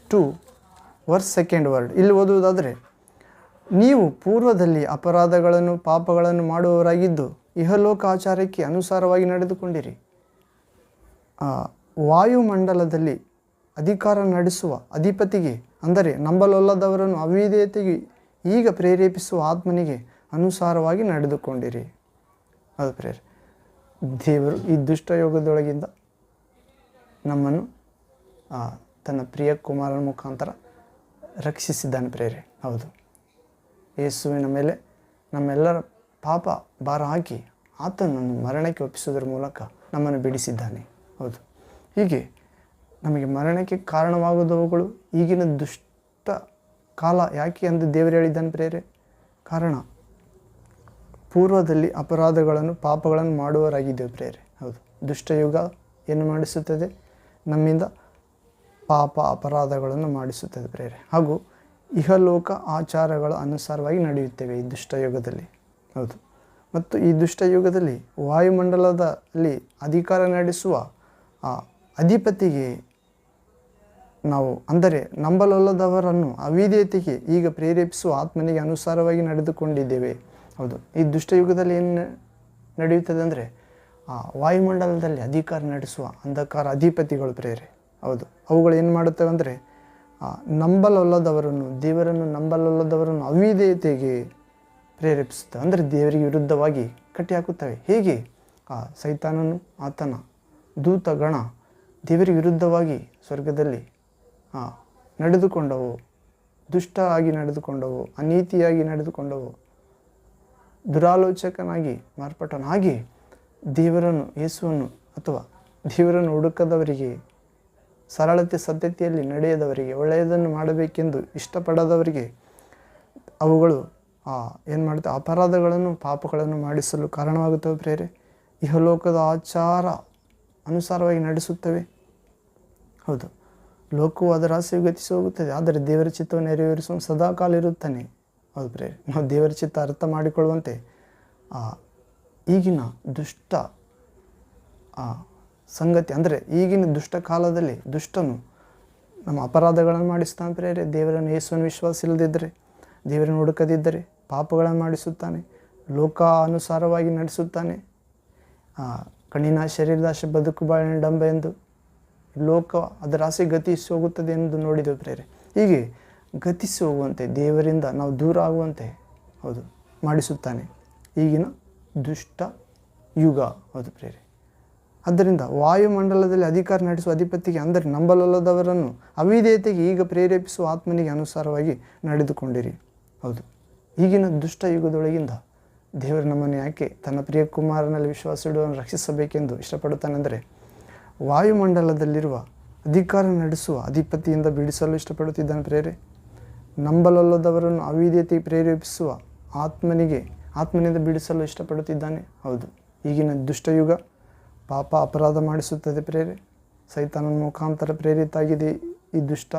2 verse 2nd word. ಇಲ್ಲಿ ಓದುವುದಾದರೆ, ನೀವು ಪೂರ್ವದಲ್ಲಿ ಅಪರಾಧಗಳನ್ನು ಪಾಪಗಳನ್ನು ಮಾಡುವವರಾಗಿದ್ದು ಇಹಲೋಕ ಆಚಾರಕ್ಕೆ ಅನುಸಾರವಾಗಿ ನಡೆದುಕೊಂಡಿರಿ. ವಾಯುಮಂಡಲದಲ್ಲಿ ಅಧಿಕಾರ ನಡೆಸುವ ಅಧಿಪತಿಗೆ, ಅಂದರೆ ನಂಬಲೊಲ್ಲದವರನ್ನು ಅವಿಧೇಯತೆಗೆ ಈಗ ಪ್ರೇರೇಪಿಸುವ ಆತ್ಮನಿಗೆ ಅನುಸಾರವಾಗಿ ನಡೆದುಕೊಂಡಿರಿ. ಅದು ಪ್ರೇರೆ ದೇವರು ಈ ದುಷ್ಟಯೋಗದೊಳಗಿಂದ ನಮ್ಮನ್ನು ತನ್ನ ಪ್ರಿಯ ಕುಮಾರನ ಮುಖಾಂತರ ರಕ್ಷಿಸಿದ್ದಾನೆ ಪ್ರೇರೆ. ಹೌದು, ಯೇಸುವಿನ ಮೇಲೆ ನಮ್ಮೆಲ್ಲರ ಪಾಪ ಭಾರ ಹಾಕಿ ಆತನನ್ನು ಮರಣಕ್ಕೆ ಒಪ್ಪಿಸೋದ್ರ ಮೂಲಕ ನಮ್ಮನ್ನು ಬಿಡಿಸಿದ್ದಾನೆ. ಹೌದು, ಹೀಗೆ ನಮಗೆ ಮರಣಕ್ಕೆ ಕಾರಣವಾಗುವುದವುಗಳು ಈಗಿನ ದುಷ್ಟ ಕಾಲ ಯಾಕೆ ಎಂದು ದೇವರು ಹೇಳಿದ್ದಾನೆ ಪ್ರೇರೆ. ಕಾರಣ ಪೂರ್ವದಲ್ಲಿ ಅಪರಾಧಗಳನ್ನು ಪಾಪಗಳನ್ನು ಮಾಡುವವರಾಗಿದ್ದೇವೆ ಪ್ರೇರೆ. ಹೌದು, ದುಷ್ಟಯುಗ ಏನು ಮಾಡಿಸುತ್ತದೆ? ನಮ್ಮಿಂದ ಪಾಪ ಅಪರಾಧಗಳನ್ನು ಮಾಡಿಸುತ್ತದೆ ಪ್ರೇರೆ. ಹಾಗೂ ಇಹಲೋಕ ಆಚಾರಗಳ ಅನುಸಾರವಾಗಿ ನಡೆಯುತ್ತೇವೆ ಈ ದುಷ್ಟಯುಗದಲ್ಲಿ. ಹೌದು, ಮತ್ತು ಈ ದುಷ್ಟಯುಗದಲ್ಲಿ ವಾಯುಮಂಡಲದಲ್ಲಿ ಅಧಿಕಾರ ನಡೆಸುವ ಆ ಅಧಿಪತಿಗೆ ನಾವು, ಅಂದರೆ ನಂಬಲೊಲ್ಲದವರನ್ನು ಅವಿಧೇಯತೆಗೆ ಈಗ ಪ್ರೇರೇಪಿಸುವ ಆತ್ಮನಿಗೆ ಅನುಸಾರವಾಗಿ ನಡೆದುಕೊಂಡಿದ್ದೇವೆ. ಹೌದು, ಈ ದುಷ್ಟಯುಗದಲ್ಲಿ ಏನು ನಡೆಯುತ್ತದೆ ಅಂದರೆ ವಾಯುಮಂಡಲದಲ್ಲಿ ಅಧಿಕಾರ ನಡೆಸುವ ಅಂಧಕಾರ ಅಧಿಪತಿಗಳು ಪ್ರೇರೆ. ಹೌದು, ಅವುಗಳು ಏನು ಮಾಡುತ್ತವೆ ಅಂದರೆ ನಂಬಲೊಲ್ಲದವರನ್ನು, ದೇವರನ್ನು ನಂಬಲೊಲ್ಲದವರನ್ನು ಅವಿಧೇಯತೆಗೆ ಪ್ರೇರೇಪಿಸುತ್ತವೆ. ಅಂದರೆ ದೇವರಿಗೆ ವಿರುದ್ಧವಾಗಿ ಕಟ್ಟಿಹಾಕುತ್ತವೆ. ಹೇಗೆ ಸೈತಾನನು ಆತನ ದೂತಗಣ ದೇವರಿಗೆ ವಿರುದ್ಧವಾಗಿ ಸ್ವರ್ಗದಲ್ಲಿ ನಡೆದುಕೊಂಡವು, ದುಷ್ಟ ಆಗಿ ನಡೆದುಕೊಂಡವು, ಅನೀತಿಯಾಗಿ ನಡೆದುಕೊಂಡವು, ದುರಾಲೋಚಕನಾಗಿ ಮಾರ್ಪಟ್ಟನು. ಹಾಗೆ ದೇವರನ್ನು, ಯೇಸುವನ್ನು ಅಥವಾ ದೇವರನ್ನು ಹುಡುಕದವರಿಗೆ, ಸರಳತೆ ಸತ್ಯತೆಯಲ್ಲಿ ನಡೆಯದವರಿಗೆ, ಒಳ್ಳೆಯದನ್ನು ಮಾಡಬೇಕೆಂದು ಇಷ್ಟಪಡದವರಿಗೆ ಅವುಗಳು ಏನು ಮಾಡುತ್ತೆ? ಅಪರಾಧಗಳನ್ನು ಪಾಪಗಳನ್ನು ಮಾಡಿಸಲು ಕಾರಣವಾಗುತ್ತವೆ ಪ್ರೇರೆ. ಇಹಲೋಕದ ಆಚಾರ ಅನುಸಾರವಾಗಿ ನಡೆಸುತ್ತವೆ. ಹೌದು, ಲೋಕವು ಅದರ ಆಸೆಯು ಗತಿಸಿ ಹೋಗುತ್ತದೆ, ಆದರೆ ದೇವರ ಚಿತ್ತವನ್ನು ನೆರವೇರಿಸುವ ಸದಾಕಾಲ ಇರುತ್ತಾನೆ. ಹೌದು ಪ್ರೇರೆ, ನಾವು ದೇವರ ಚಿತ್ತ ಅರ್ಥ ಮಾಡಿಕೊಳ್ಳುವಂತೆ ಈಗಿನ ದುಷ್ಟ ಸಂಗತಿ, ಅಂದರೆ ಈಗಿನ ದುಷ್ಟ ಕಾಲದಲ್ಲಿ ದುಷ್ಟನು ನಮ್ಮ ಅಪರಾಧಗಳನ್ನು ಮಾಡಿಸ್ತಾನೆ ಪ್ರೇರೆ. ದೇವರನ್ನು, ಯೇಸುವನ್ನು ವಿಶ್ವಾಸ ಇಲ್ಲದಿದ್ದರೆ, ದೇವರನ್ನು ಹುಡುಕದಿದ್ದರೆ ಪಾಪಗಳನ್ನು ಮಾಡಿಸುತ್ತಾನೆ, ಲೋಕಾನುಸಾರವಾಗಿ ನಡೆಸುತ್ತಾನೆ. ಕಣ್ಣಿನ ಶರೀರದ ಆಸೆ, ಬದುಕು ಬಾಳಿನ ಡಂಬ ಎಂದು ಲೋಕ ಅದರ ಆಸೆ ಗತಿಸಿ ಹೋಗುತ್ತದೆ ಎಂದು ನೋಡಿದೆವು ಪ್ರೇರೆ. ಹೀಗೆ ಗತಿಸಿ ಹೋಗುವಂತೆ, ದೇವರಿಂದ ನಾವು ದೂರ ಆಗುವಂತೆ ಹೌದು ಮಾಡಿಸುತ್ತಾನೆ ಈಗಿನ ದುಷ್ಟ ಯುಗ. ಹೌದು ಪ್ರೇರೆ, ಆದ್ದರಿಂದ ವಾಯುಮಂಡಲದಲ್ಲಿ ಅಧಿಕಾರ ನಡೆಸುವ ಅಧಿಪತಿಗೆ, ಅಂದರೆ ನಂಬಲೊಲ್ಲದವರನ್ನು ಅವಿಧೇಯತೆಗೆ ಈಗ ಪ್ರೇರೇಪಿಸುವ ಆತ್ಮನಿಗೆ ಅನುಸಾರವಾಗಿ ನಡೆದುಕೊಂಡಿರಿ. ಹೌದು, ಈಗಿನ ದುಷ್ಟ ಯುಗದೊಳಗಿಂದ ದೇವರು ನಮ್ಮನ್ನು ಯಾಕೆ ತನ್ನ ಪ್ರಿಯ ಕುಮಾರನಲ್ಲಿ ವಿಶ್ವಾಸ ಇಡುವವರನ್ನು ರಕ್ಷಿಸಬೇಕೆಂದು ಇಷ್ಟಪಡುತ್ತಾನೆಂದರೆ, ವಾಯುಮಂಡಲದಲ್ಲಿರುವ ಅಧಿಕಾರ ನಡೆಸುವ ಅಧಿಪತಿಯಿಂದ ಬಿಡಿಸಲು ಇಷ್ಟಪಡುತ್ತಿದ್ದಾನೆ ಪ್ರೇರೆ. ನಂಬಲೊಲ್ಲದವರನ್ನು ಅವಿಧೇಯತೆಗೆ ಪ್ರೇರೇಪಿಸುವ ಆತ್ಮನಿಂದ ಬಿಡಿಸಲು ಇಷ್ಟಪಡುತ್ತಿದ್ದಾನೆ. ಹೌದು, ಈಗಿನ ದುಷ್ಟಯುಗ ಪಾಪ ಅಪರಾಧ ಮಾಡಿಸುತ್ತದೆ ಪ್ರೇರೆ. ಸೈತಾನನ ಮುಖಾಂತರ ಪ್ರೇರಿತಾಗಿದೆ ಈ ದುಷ್ಟ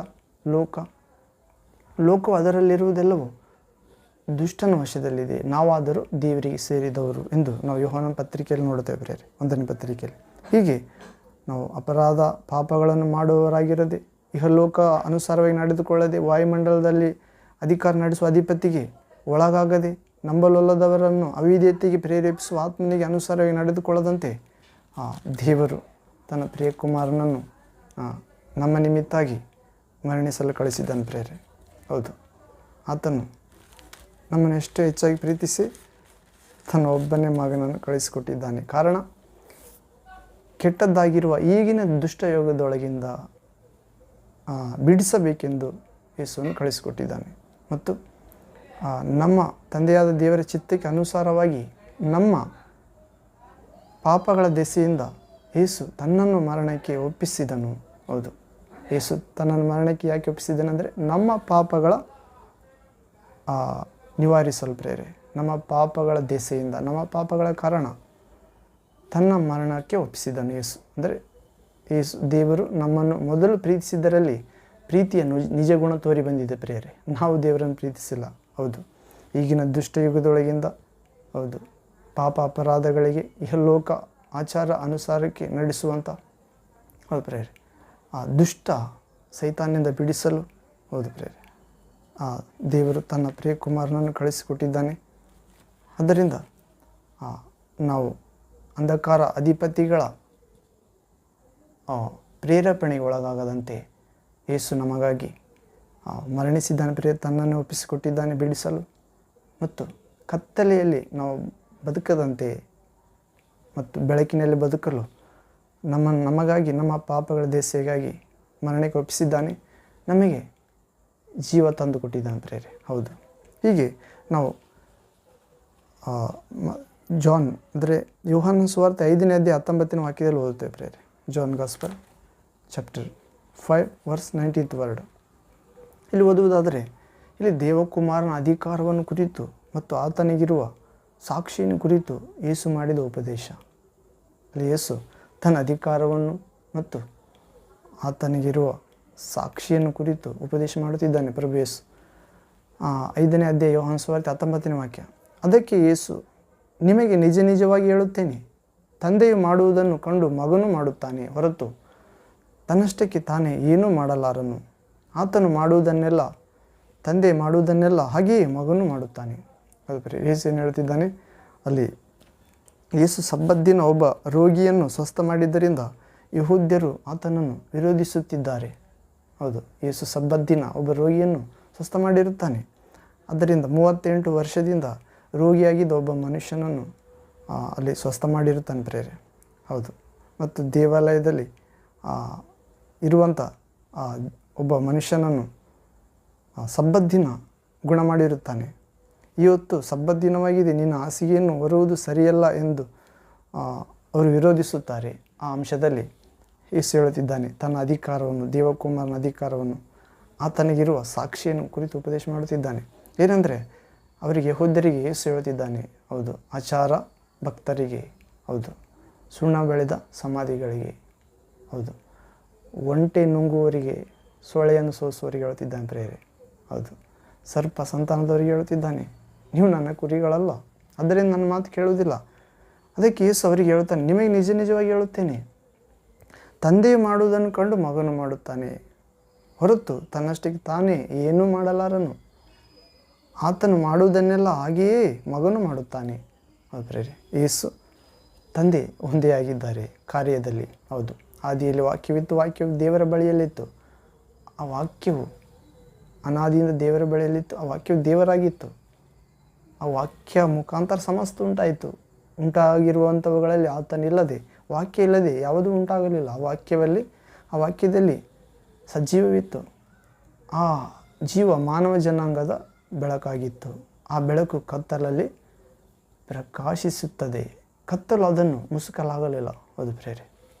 ಲೋಕವು ಅದರಲ್ಲಿರುವುದೆಲ್ಲವೂ ದುಷ್ಟನ ವಶದಲ್ಲಿದೆ, ನಾವಾದರೂ ದೇವರಿಗೆ ಸೇರಿದವರು ಎಂದು ನಾವು ಯೋಹಾನನ ಪತ್ರಿಕೆಯಲ್ಲಿ ನೋಡುತ್ತೇವೆ ಪ್ರೇರೆ, 1ನೇ ಪತ್ರಿಕೆಯಲ್ಲಿ. ಹೀಗೆ ನಾವು ಅಪರಾಧ ಪಾಪಗಳನ್ನು ಮಾಡುವವರಾಗಿರದೆ, ಇಹಲೋಕ ಅನುಸಾರವಾಗಿ ನಡೆದುಕೊಳ್ಳದೆ, ವಾಯುಮಂಡಲದಲ್ಲಿ ಅಧಿಕಾರ ನಡೆಸುವ ಅಧಿಪತಿಗೆ ಒಳಗಾಗದೆ, ನಂಬಲೊಲ್ಲದವರನ್ನು ಅವಿಧೇಯತೆಗೆ ಪ್ರೇರೇಪಿಸುವ ಆತ್ಮನಿಗೆ ಅನುಸಾರವಾಗಿ ನಡೆದುಕೊಳ್ಳದಂತೆ ದೇವರು ತನ್ನ ಪ್ರಿಯ ಕುಮಾರನನ್ನು ನಮ್ಮ ನಿಮಿತ್ತಾಗಿ ಮರಣಿಸಲು ಕಳಿಸಿದ್ದಾನೆ ಪ್ರೇರೆ. ಹೌದು, ಆತನು ನಮ್ಮನ್ನು ಎಷ್ಟು ಹೆಚ್ಚಾಗಿ ಪ್ರೀತಿಸಿ ತನ್ನ ಒಬ್ಬನೇ ಮಗನನ್ನು ಕಳಿಸಿಕೊಟ್ಟಿದ್ದಾನೆ. ಕಾರಣ ಕೆಟ್ಟದ್ದಾಗಿರುವ ಈಗಿನ ದುಷ್ಟಯೋಗದೊಳಗಿಂದ ಬಿಡಿಸಬೇಕೆಂದು ಯೇಸುವನ್ನು ಕಳಿಸಿಕೊಟ್ಟಿದ್ದಾನೆ. ಮತ್ತು ನಮ್ಮ ತಂದೆಯಾದ ದೇವರ ಚಿತ್ತಕ್ಕೆ ಅನುಸಾರವಾಗಿ ನಮ್ಮ ಪಾಪಗಳ ದೆಸೆಯಿಂದ ಯೇಸು ತನ್ನನ್ನು ಮರಣಕ್ಕೆ ಒಪ್ಪಿಸಿದನು. ಹೌದು, ಯೇಸು ತನ್ನನ್ನು ಮರಣಕ್ಕೆ ಯಾಕೆ ಒಪ್ಪಿಸಿದನೆಂದರೆ ನಮ್ಮ ಪಾಪಗಳ ನಿವಾರಿಸಲು ಪ್ರೇರೆ. ನಮ್ಮ ಪಾಪಗಳ ದೆಸೆಯಿಂದ, ನಮ್ಮ ಪಾಪಗಳ ಕಾರಣ ತನ್ನ ಮರಣಕ್ಕೆ ಒಪ್ಪಿಸಿದನು ಯೇಸು. ಅಂದರೆ ಯೇಸು ದೇವರು ನಮ್ಮನ್ನು ಮೊದಲು ಪ್ರೀತಿಸಿದ್ದರಲ್ಲಿ ಪ್ರೀತಿಯ ನಿಜ ಗುಣ ತೋರಿ ಬಂದಿದೆ ಪ್ರೇರೆ. ನಾವು ದೇವರನ್ನು ಪ್ರೀತಿಸಿಲ್ಲ. ಹೌದು, ಈಗಿನ ದುಷ್ಟಯುಗದೊಳಗಿಂದ ಹೌದು ಪಾಪ ಅಪರಾಧಗಳಿಗೆ ಇಹಲೋಕ ಆಚಾರ ಅನುಸಾರಕ್ಕೆ ನಡೆಸುವಂಥ ಹೌದು ಪ್ರೇರೆ ದುಷ್ಟ ಸೈತಾನ್ಯದಿಂದ ಬಿಡಿಸಲು ಹೌದು ಪ್ರೇರೆ ದೇವರು ತನ್ನ ಪ್ರಿಯ ಕುಮಾರನನ್ನು ಕಳಿಸಿಕೊಟ್ಟಿದ್ದಾನೆ. ಆದ್ದರಿಂದ ನಾವು ಅಂಧಕಾರ ಅಧಿಪತಿಗಳ ಪ್ರೇರೇಪಣೆಗೆ ಒಳಗಾಗದಂತೆ ಯೇಸು ನಮಗಾಗಿ ಮರಣಿಸಿದ್ದಾನೆ ಪ್ರಿಯ, ತನ್ನನ್ನು ಒಪ್ಪಿಸಿಕೊಟ್ಟಿದ್ದಾನೆ ಬಿಡಿಸಲು, ಮತ್ತು ಕತ್ತಲೆಯಲ್ಲಿ ನಾವು ಬದುಕದಂತೆ ಮತ್ತು ಬೆಳಕಿನಲ್ಲಿ ಬದುಕಲು ನಮಗಾಗಿ, ನಮ್ಮ ಪಾಪಗಳ ದೇಸೆಗಾಗಿ ಮರಣಕ್ಕೆ ಒಪ್ಪಿಸಿದ್ದಾನೆ, ನಮಗೆ ಜೀವ ತಂದು ಕೊಟ್ಟಿದ್ದಾನೆ ಪ್ರೇರೆ. ಹೌದು, ಹೀಗೆ ನಾವು ಜಾನ್ ಅಂದರೆ ಯೋಹಾನ ಸುವಾರ್ತೆ 5ನೇ ಅಧ್ಯಾಯ 19ನೇ ವಾಕ್ಯದಲ್ಲಿ ಓದುತ್ತೇವೆ ಪ್ರೇರೆ. John gospel chapter 5 verse 19th word. ಇಲ್ಲಿ ಓದುವುದಾದರೆ, ಇಲ್ಲಿ ದೇವಕುಮಾರನ ಅಧಿಕಾರವನ್ನು ಕುರಿತು ಮತ್ತು ಆತನಿಗಿರುವ ಸಾಕ್ಷಿಯನ್ನು ಕುರಿತು ಯೇಸು ಮಾಡಿದ ಉಪದೇಶ. ಅಲ್ಲಿ ಯೇಸು ತನ್ನ ಅಧಿಕಾರವನ್ನು ಮತ್ತು ಆತನಿಗಿರುವ ಸಾಕ್ಷಿಯನ್ನು ಕುರಿತು ಉಪದೇಶ ಮಾಡುತ್ತಿದ್ದಾನೆ ಪ್ರಭು ಯೇಸು. 5ನೇ ಅಧ್ಯಾಯ ಯೋಹಾನ ಸುವಾರ್ತೆ 19ನೇ ವಾಕ್ಯ. ಅದಕ್ಕೆ ಯೇಸು, ನಿಮಗೆ ನಿಜ ನಿಜವಾಗಿ ಹೇಳುತ್ತೇನೆ, ತಂದೆಯು ಮಾಡುವುದನ್ನು ಕಂಡು ಮಗನು ಮಾಡುತ್ತಾನೆ ಹೊರತು ತನ್ನಷ್ಟಕ್ಕೆ ತಾನೇ ಏನೂ ಮಾಡಲಾರನು. ಆತನು ಮಾಡುವುದನ್ನೆಲ್ಲ, ತಂದೆ ಮಾಡುವುದನ್ನೆಲ್ಲ ಹಾಗೆಯೇ ಮಗನು ಮಾಡುತ್ತಾನೆ. ಅದು ಪ್ರಿಯ, ಯೇಸು ಏನು ಹೇಳ್ತಿದ್ದಾನೆ ಅಲ್ಲಿ? ಯೇಸು ಸಬ್ಬತ್ ದಿನ ಒಬ್ಬ ರೋಗಿಯನ್ನು ಸ್ವಸ್ಥ ಮಾಡಿದ್ದರಿಂದ ಯಹೂದ್ಯರು ಆತನನ್ನು ವಿರೋಧಿಸುತ್ತಿದ್ದಾರೆ. ಹೌದು, ಯೇಸು ಸಬ್ಬತ್ ದಿನ ಒಬ್ಬ ರೋಗಿಯನ್ನು ಸ್ವಸ್ಥ ಮಾಡಿರುತ್ತಾನೆ. ಆದ್ದರಿಂದ 38 ವರ್ಷದಿಂದ ರೋಗಿಯಾಗಿದ್ದ ಒಬ್ಬ ಮನುಷ್ಯನನ್ನು ಅಲ್ಲಿ ಸ್ವಸ್ಥ ಮಾಡಿರುತ್ತಾನೆ ಪ್ರೇರೆ. ಹೌದು, ಮತ್ತು ದೇವಾಲಯದಲ್ಲಿ ಇರುವಂಥ ಒಬ್ಬ ಮನುಷ್ಯನನ್ನು ಸಬ್ಬತ್ ದಿನ ಗುಣ ಮಾಡಿರುತ್ತಾನೆ. ಇವತ್ತು ಸಬ್ಬತ್ ದಿನವಾಗಿದೆ, ನಿನ್ನ ಹಾಸಿಗೆಯನ್ನು ಹೊರುವುದು ಸರಿಯಲ್ಲ ಎಂದು ಅವರು ವಿರೋಧಿಸುತ್ತಾರೆ. ಆ ಅಂಶದಲ್ಲಿ ಯೇಸು ಹೇಳುತ್ತಿದ್ದಾನೆ ತನ್ನ ಅಧಿಕಾರವನ್ನು, ದೇವಕುಮಾರನ ಅಧಿಕಾರವನ್ನು, ಆತನಿಗಿರುವ ಸಾಕ್ಷಿಯನ್ನು ಕುರಿತು ಉಪದೇಶ ಮಾಡುತ್ತಿದ್ದಾನೆ. ಏನಂದರೆ ಅವರಿಗೆ, ಯಹೂದ್ಯರಿಗೆ ಯೇಸು ಹೇಳುತ್ತಿದ್ದಾನೆ, ಹೌದು, ಆಚಾರ ಭಕ್ತರಿಗೆ, ಹೌದು, ಸುಣ್ಣ ಬೆಳೆದ ಸಮಾಧಿಗಳಿಗೆ, ಹೌದು, ಒಂಟೆ ನುಂಗುವವರಿಗೆ, ಸೊಳೆಯನ್ನು ಸೋಸುವವರಿಗೆ ಹೇಳುತ್ತಿದ್ದಾನೆ ಪ್ರೇರೆ. ಹೌದು, ಸರ್ಪ ಸಂತಾನದವರಿಗೆ ಹೇಳುತ್ತಿದ್ದಾನೆ, ನೀವು ನನ್ನ ಕುರಿಗಳಲ್ಲ, ಆದ್ದರಿಂದ ನನ್ನ ಮಾತು ಕೇಳುವುದಿಲ್ಲ. ಅದಕ್ಕೆ ಯೇಸು ಅವರಿಗೆ ಹೇಳುತ್ತಾನೆ, ನಿಮಗೆ ನಿಜ ನಿಜವಾಗಿ ಹೇಳುತ್ತೇನೆ, ತಂದೆಯು ಮಾಡುವುದನ್ನು ಕಂಡು ಮಗನು ಮಾಡುತ್ತಾನೆ ಹೊರತು ತನ್ನಷ್ಟಕ್ಕೆ ತಾನೇ ಏನೂ ಮಾಡಲಾರನು. ಆತನು ಮಾಡುವುದನ್ನೆಲ್ಲ ಹಾಗೆಯೇ ಮಗನು ಮಾಡುತ್ತಾನೆ. ಹೌದು ಪ್ರೇರೆ, ಯೇಸು ತಂದೆ ಒಂದೇ ಆಗಿದ್ದಾರೆ ಕಾರ್ಯದಲ್ಲಿ. ಹೌದು, ಆದಿಯಲ್ಲಿ ವಾಕ್ಯವಿತ್ತು, ವಾಕ್ಯವು ದೇವರ ಬಳಿಯಲ್ಲಿತ್ತು, ಆ ವಾಕ್ಯವು ಅನಾದಿಯಿಂದ ದೇವರ ಬಳಿಯಲ್ಲಿತ್ತು, ಆ ವಾಕ್ಯವು ದೇವರಾಗಿತ್ತು. ಆ ವಾಕ್ಯ ಮುಖಾಂತರ ಸಮಸ್ತ ಉಂಟಾಯಿತು. ಉಂಟಾಗಿರುವಂಥವುಗಳಲ್ಲಿ ಆತನಿಲ್ಲದೆ, ವಾಕ್ಯ ಇಲ್ಲದೆ ಯಾವುದೂ ಉಂಟಾಗಲಿಲ್ಲ. ಆ ವಾಕ್ಯದಲ್ಲಿ ಸಜೀವವಿತ್ತು. ಆ ಜೀವ ಮಾನವ ಜನಾಂಗದ ಬೆಳಕಾಗಿತ್ತು. ಆ ಬೆಳಕು ಕತ್ತಲಲ್ಲಿ ಪ್ರಕಾಶಿಸುತ್ತದೆ, ಕತ್ತಲು ಅದನ್ನು ಮುಸುಕಲಾಗಲಿಲ್ಲ. ಹೌದು ಪ್ರೇರೆ,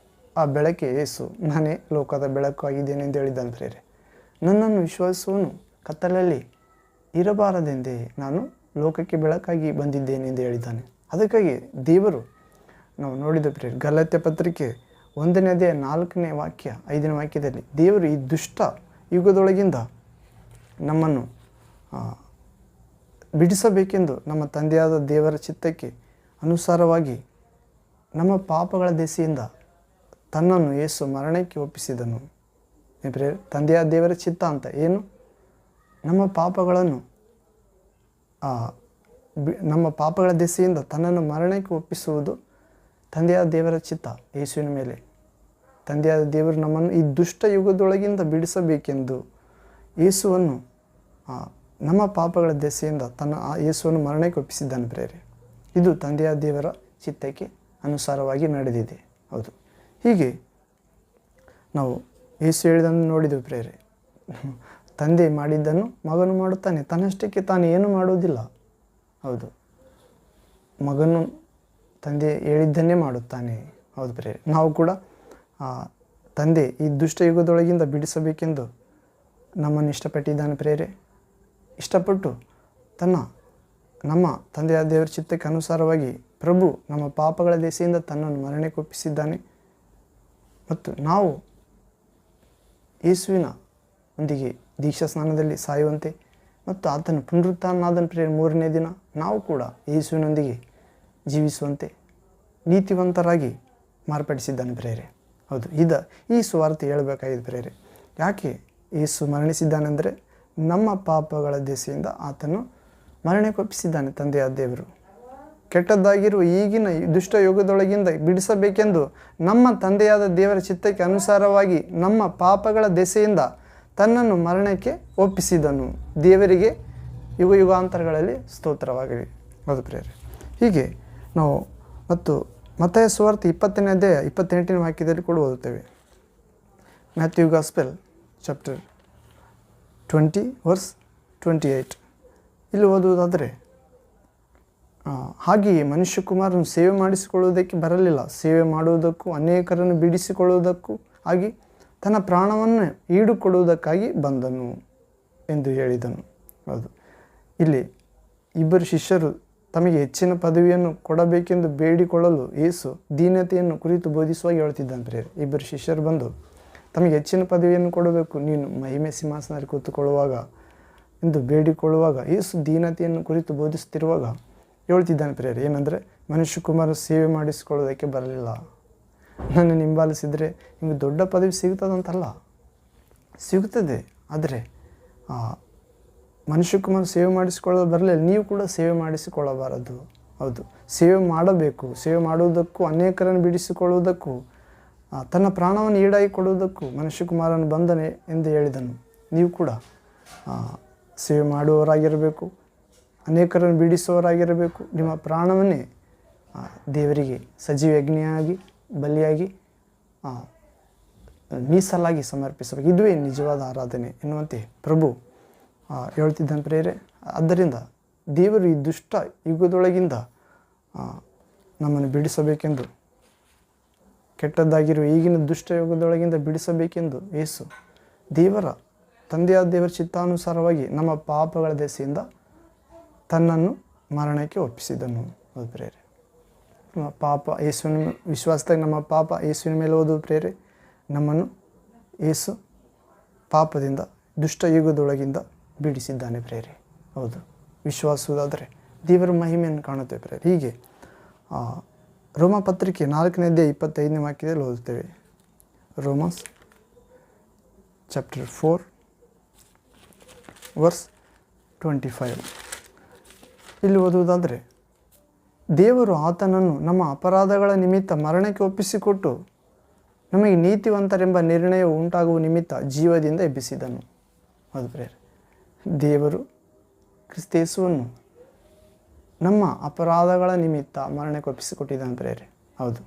ಆ ಬೆಳಕೆ ಯೇಸು, ನಾನೇ ಲೋಕದ ಬೆಳಕು ಆಗಿದ್ದೇನೆ ಎಂದು ಹೇಳಿದ್ದಾನೆ ಪ್ರೇರೆ. ನನ್ನನ್ನು ವಿಶ್ವಾಸವನು ಕತ್ತಲಲ್ಲಿ ಇರಬಾರದೆಂದೇ ನಾನು ಲೋಕಕ್ಕೆ ಬೆಳಕಾಗಿ ಬಂದಿದ್ದೇನೆ ಎಂದು ಹೇಳಿದ್ದಾನೆ. ಅದಕ್ಕಾಗಿ ದೇವರು, ನಾವು ನೋಡಿದ ಪ್ರೇರೆ, ಗಲಾತ್ಯ ಪತ್ರಿಕೆ 1ನೇ ಅಧ್ಯಾಯ 4ನೇ ವಾಕ್ಯ 5ನೇ ವಾಕ್ಯದಲ್ಲಿ ದೇವರು ಈ ದುಷ್ಟ ಯುಗದೊಳಗಿಂದ ನಮ್ಮನ್ನು ಬಿಡಿಸಬೇಕೆಂದು ನಮ್ಮ ತಂದೆಯಾದ ದೇವರ ಚಿತ್ತಕ್ಕೆ ಅನುಸಾರವಾಗಿ ನಮ್ಮ ಪಾಪಗಳ ದೆಸೆಯಿಂದ ತನ್ನನ್ನು ಯೇಸು ಮರಣಕ್ಕೆ ಒಪ್ಪಿಸಿದನು. ತಂದೆಯಾದ ದೇವರ ಚಿತ್ತ ಅಂತ ಏನು? ನಮ್ಮ ಪಾಪಗಳ ದೆಸೆಯಿಂದ ತನ್ನನ್ನು ಮರಣಕ್ಕೆ ಒಪ್ಪಿಸುವುದು ತಂದೆಯಾದ ದೇವರ ಚಿತ್ತ ಯೇಸುವಿನ ಮೇಲೆ. ತಂದೆಯಾದ ದೇವರು ನಮ್ಮನ್ನು ಈ ದುಷ್ಟ ಯುಗದೊಳಗಿಂದ ಬಿಡಿಸಬೇಕೆಂದು ಯೇಸುವನ್ನು, ನಮ್ಮ ಪಾಪಗಳ ದೆಸೆಯಿಂದ ಯೇಸುವನ್ನು ಮರಣಕ್ಕೆ ಒಪ್ಪಿಸಿದ್ದಾನೆ ಪ್ರೇರೆ. ಇದು ತಂದೆಯಾದ ದೇವರ ಚಿತ್ತಕ್ಕೆ ಅನುಸಾರವಾಗಿ ನಡೆದಿದೆ. ಹೌದು, ಹೀಗೆ ನಾವು ಯೇಸು ಹೇಳಿದ್ದನ್ನು ನೋಡಿದೆವು ಪ್ರೇರೆ. ತಂದೆ ಮಾಡಿದ್ದನ್ನು ಮಗನು ಮಾಡುತ್ತಾನೆ, ತನ್ನಷ್ಟಕ್ಕೆ ತಾನು ಏನೂ ಮಾಡುವುದಿಲ್ಲ. ಹೌದು, ಮಗನು ತಂದೆ ಹೇಳಿದ್ದನ್ನೇ ಮಾಡುತ್ತಾನೆ. ಹೌದು ಪ್ರೇರೆ, ನಾವು ಕೂಡ ತಂದೆ ಈ ದುಷ್ಟ ಯುಗದೊಳಗಿಂದ ಬಿಡಿಸಬೇಕೆಂದು ನಮ್ಮನ್ನು ಇಷ್ಟಪಟ್ಟಿದ್ದಾನೆ ಪ್ರೇರೆ. ಇಷ್ಟಪಟ್ಟು ನಮ್ಮ ತಂದೆಯಾದ ದೇವರ ಚಿತ್ತಕ್ಕೆ ಅನುಸಾರವಾಗಿ ಪ್ರಭು ನಮ್ಮ ಪಾಪಗಳ ದೆಸೆಯಿಂದ ತನ್ನನ್ನು ಮರಣಕ್ಕೆ ಒಪ್ಪಿಸಿದ್ದಾನೆ. ಮತ್ತು ನಾವು ಯೇಸುವಿನ ಒಂದಿಗೆ ದೀಕ್ಷಾ ಸ್ನಾನದಲ್ಲಿ ಸಾಯುವಂತೆ ಮತ್ತು ಆತನು ಪುನರುತ್ಥಾನನಾದನ ಪ್ರೇರೆ 3ನೇ ದಿನ ನಾವು ಕೂಡ ಯೇಸುವಿನೊಂದಿಗೆ ಜೀವಿಸುವಂತೆ ನೀತಿವಂತರಾಗಿ ಮಾರ್ಪಡಿಸಿದ್ದಾನೆ ಪ್ರೇರೆ. ಹೌದು, ಈ ಸುವಾರ್ತೆ ಹೇಳಬೇಕಾಗಿದೆ ಪ್ರೇರೆ. ಯಾಕೆ ಯೇಸು ಮರಣಿಸಿದ್ದಾನೆಂದರೆ ನಮ್ಮ ಪಾಪಗಳ ದೆಸೆಯಿಂದ ಆತನು ಮರಣಕ್ಕೆ ಒಪ್ಪಿಸಿದ್ದಾನೆ ತಂದೆಯಾದ ದೇವರು. ಕೆಟ್ಟದ್ದಾಗಿರುವ ಈಗಿನ ದುಷ್ಟ ಯುಗದೊಳಗಿಂದ ಬಿಡಿಸಬೇಕೆಂದು ನಮ್ಮ ತಂದೆಯಾದ ದೇವರ ಚಿತ್ತಕ್ಕೆ ಅನುಸಾರವಾಗಿ ನಮ್ಮ ಪಾಪಗಳ ದೆಸೆಯಿಂದ ತನ್ನನ್ನು ಮರಣಕ್ಕೆ ಒಪ್ಪಿಸಿದನು. ದೇವರಿಗೆ ಯುಗ ಯುಗಾಂತರಗಳಲ್ಲಿ ಸ್ತೋತ್ರವಾಗಲಿ. ಹೌದು ಪ್ರಿಯರೇ, ಹೀಗೆ ನಾವು ಮತ್ತು ಮತ್ತಾಯ ಸುವಾರ್ತೆ 20ನೇ ಅಧ್ಯಾಯ 28ನೇ ವಾಕ್ಯದಲ್ಲಿ ಕೂಡ ಓದುತ್ತೇವೆ. ಮ್ಯಾಥ್ಯೂ ಗಾಸ್ಪೆಲ್ ಚಾಪ್ಟರ್ 20 ವರ್ಸ್ 28 ಇಲ್ಲಿ ಓದುವುದಾದರೆ, ಹಾಗೆಯೇ ಮನುಷ್ಯಕುಮಾರನು ಸೇವೆ ಮಾಡಿಸಿಕೊಳ್ಳುವುದಕ್ಕೆ ಬರಲಿಲ್ಲ, ಸೇವೆ ಮಾಡುವುದಕ್ಕೂ ಅನೇಕರನ್ನು ಬಿಡಿಸಿಕೊಳ್ಳುವುದಕ್ಕೂ ಆಗಿ ತನ್ನ ಪ್ರಾಣವನ್ನು ಈಡುಕೊಡುವುದಕ್ಕಾಗಿ ಬಂದನು ಎಂದು ಹೇಳಿದನು. ಹೌದು, ಇಲ್ಲಿ ಇಬ್ಬರು ಶಿಷ್ಯರು ತಮಗೆ ಹೆಚ್ಚಿನ ಪದವಿಯನ್ನು ಕೊಡಬೇಕೆಂದು ಬೇಡಿಕೊಳ್ಳಲು ಯೇಸು ದೀನತೆಯನ್ನು ಕುರಿತು ಬೋಧಿಸುವಾಗ ಹೇಳ್ತಿದ್ದಾನೆ ಪ್ರಿಯರೇ. ಇಬ್ಬರು ಶಿಷ್ಯರು ಬಂದು ತಮಗೆ ಹೆಚ್ಚಿನ ಪದವಿಯನ್ನು ಕೊಡಬೇಕು, ನೀನು ಮಹಿಮೆ ಸಿಂಹಾಸನದಲ್ಲಿ ಕೂತುಕೊಳ್ಳುವಾಗ ಎಂದು ಬೇಡಿಕೊಳ್ಳುವಾಗ ಯೇಸು ದೀನತೆಯನ್ನು ಕುರಿತು ಬೋಧಿಸುತ್ತಿರುವಾಗ ಹೇಳ್ತಿದ್ದಾನೆ ಪ್ರಿಯರೇ. ಏನಂದರೆ, ಮನುಷ್ಯಕುಮಾರ ಸೇವೆ ಮಾಡಿಸಿಕೊಳ್ಳೋದಕ್ಕೆ ಬರಲಿಲ್ಲ, ನನ್ನ ಹಿಂಬಾಲಿಸಿದರೆ ನಿಮಗೆ ದೊಡ್ಡ ಪದವಿ ಸಿಗುತ್ತದಂತಲ್ಲ, ಸಿಗುತ್ತದೆ. ಆದರೆ ಮನುಷ್ಯಕುಮಾರ ಸೇವೆ ಮಾಡಿಸಿಕೊಳ್ಳೋದು ಬರಲಿಲ್ಲ, ನೀವು ಕೂಡ ಸೇವೆ ಮಾಡಿಸಿಕೊಳ್ಳಬಾರದು. ಹೌದು, ಸೇವೆ ಮಾಡಬೇಕು. ಸೇವೆ ಮಾಡುವುದಕ್ಕೂ ಅನೇಕರನ್ನು ಬಿಡಿಸಿಕೊಳ್ಳುವುದಕ್ಕೂ ತನ್ನ ಪ್ರಾಣವನ್ನು ಈಡಾಗಿ ಕೊಡುವುದಕ್ಕೂ ಮನುಷ್ಯಕುಮಾರನು ಬಂದನೆ ಎಂದು ಹೇಳಿದನು. ನೀವು ಕೂಡ ಸೇವೆ ಮಾಡುವವರಾಗಿರಬೇಕು, ಅನೇಕರನ್ನು ಬಿಡಿಸುವವರಾಗಿರಬೇಕು. ನಿಮ್ಮ ಪ್ರಾಣವನ್ನೇ ದೇವರಿಗೆ ಸಜೀವ ಯಜ್ಞವಾಗಿ ಬಲಿಯಾಗಿ ಮೀಸಲಾಗಿ ಸಮರ್ಪಿಸಬೇಕು. ಇದುವೇ ನಿಜವಾದ ಆರಾಧನೆ ಎನ್ನುವಂತೆ ಪ್ರಭು ಹೇಳ್ತಿದ್ದಾನೆ ಪ್ರಿಯರೇ. ಆದ್ದರಿಂದ ದೇವರು ಈ ದುಷ್ಟ ಯುಗದೊಳಗಿಂದ ನಮ್ಮನ್ನು ಬಿಡಿಸಬೇಕೆಂದು, ಕೆಟ್ಟದ್ದಾಗಿರುವ ಈಗಿನ ದುಷ್ಟ ಯುಗದೊಳಗಿಂದ ಬಿಡಿಸಬೇಕೆಂದು ಯೇಸು ದೇವರ ತಂದೆಯಾದ ದೇವರ ಚಿತ್ತಾನುಸಾರವಾಗಿ ನಮ್ಮ ಪಾಪಗಳ ದೆಸೆಯಿಂದ ತನ್ನನ್ನು ಮರಣಕ್ಕೆ ಒಪ್ಪಿಸಿದನು. ಹೌದು ಪ್ರಿಯರೇ, ನಮ್ಮ ಪಾಪ ಯೇಸುವಿನ ವಿಶ್ವಾಸದಾಗ ನಮ್ಮ ಪಾಪ ಯೇಸುವಿನ ಮೇಲೆ ಓದುವುದು ಪ್ರಿಯರೇ. ನಮ್ಮನ್ನು ಯೇಸು ಪಾಪದಿಂದ ದುಷ್ಟ ಯುಗದೊಳಗಿಂದ ಬಿಡಿಸಿದ್ದಾನೆ ಪ್ರಿಯರೇ. ಹೌದು, ವಿಶ್ವಾಸುವುದಾದರೆ ದೇವರ ಮಹಿಮೆಯನ್ನು ಕಾಣುತ್ತೇವೆ ಪ್ರಿಯರೇ. ಹೀಗೆ ರೋಮ ಪತ್ರಿಕೆ 4ನೇ ಅಧ್ಯಾಯ 25ನೇ ವಾಕ್ಯದಲ್ಲಿ ಓದುತ್ತೇವೆ. ರೋಮನ್ಸ್ ಚಾಪ್ಟರ್ 4 ವರ್ಸ್ 25 ಇಲ್ಲಿ ಓದುವುದಾದರೆ, ದೇವರು ಆತನನ್ನು ನಮ್ಮ ಅಪರಾಧಗಳ ನಿಮಿತ್ತ ಮರಣಕ್ಕೆ ಒಪ್ಪಿಸಿಕೊಟ್ಟು ನಮಗೆ ನೀತಿವಂತರೆಂಬ ನಿರ್ಣಯ ಉಂಟಾಗುವ ನಿಮಿತ್ತ ಜೀವದಿಂದ ಎಬ್ಬಿಸಿದನು. ಹೌದು ಪ್ರಿಯರೇ, ದೇವರು ಕ್ರಿಸ್ತೇಸುವನ್ನು ನಮ್ಮ ಅಪರಾಧಗಳ ನಿಮಿತ್ತ ಮರಣಕ್ಕೆ ಒಪ್ಪಿಸಿಕೊಟ್ಟಿದ್ದಾನೆ ಪ್ರಿಯರೇ. ಹೌದು,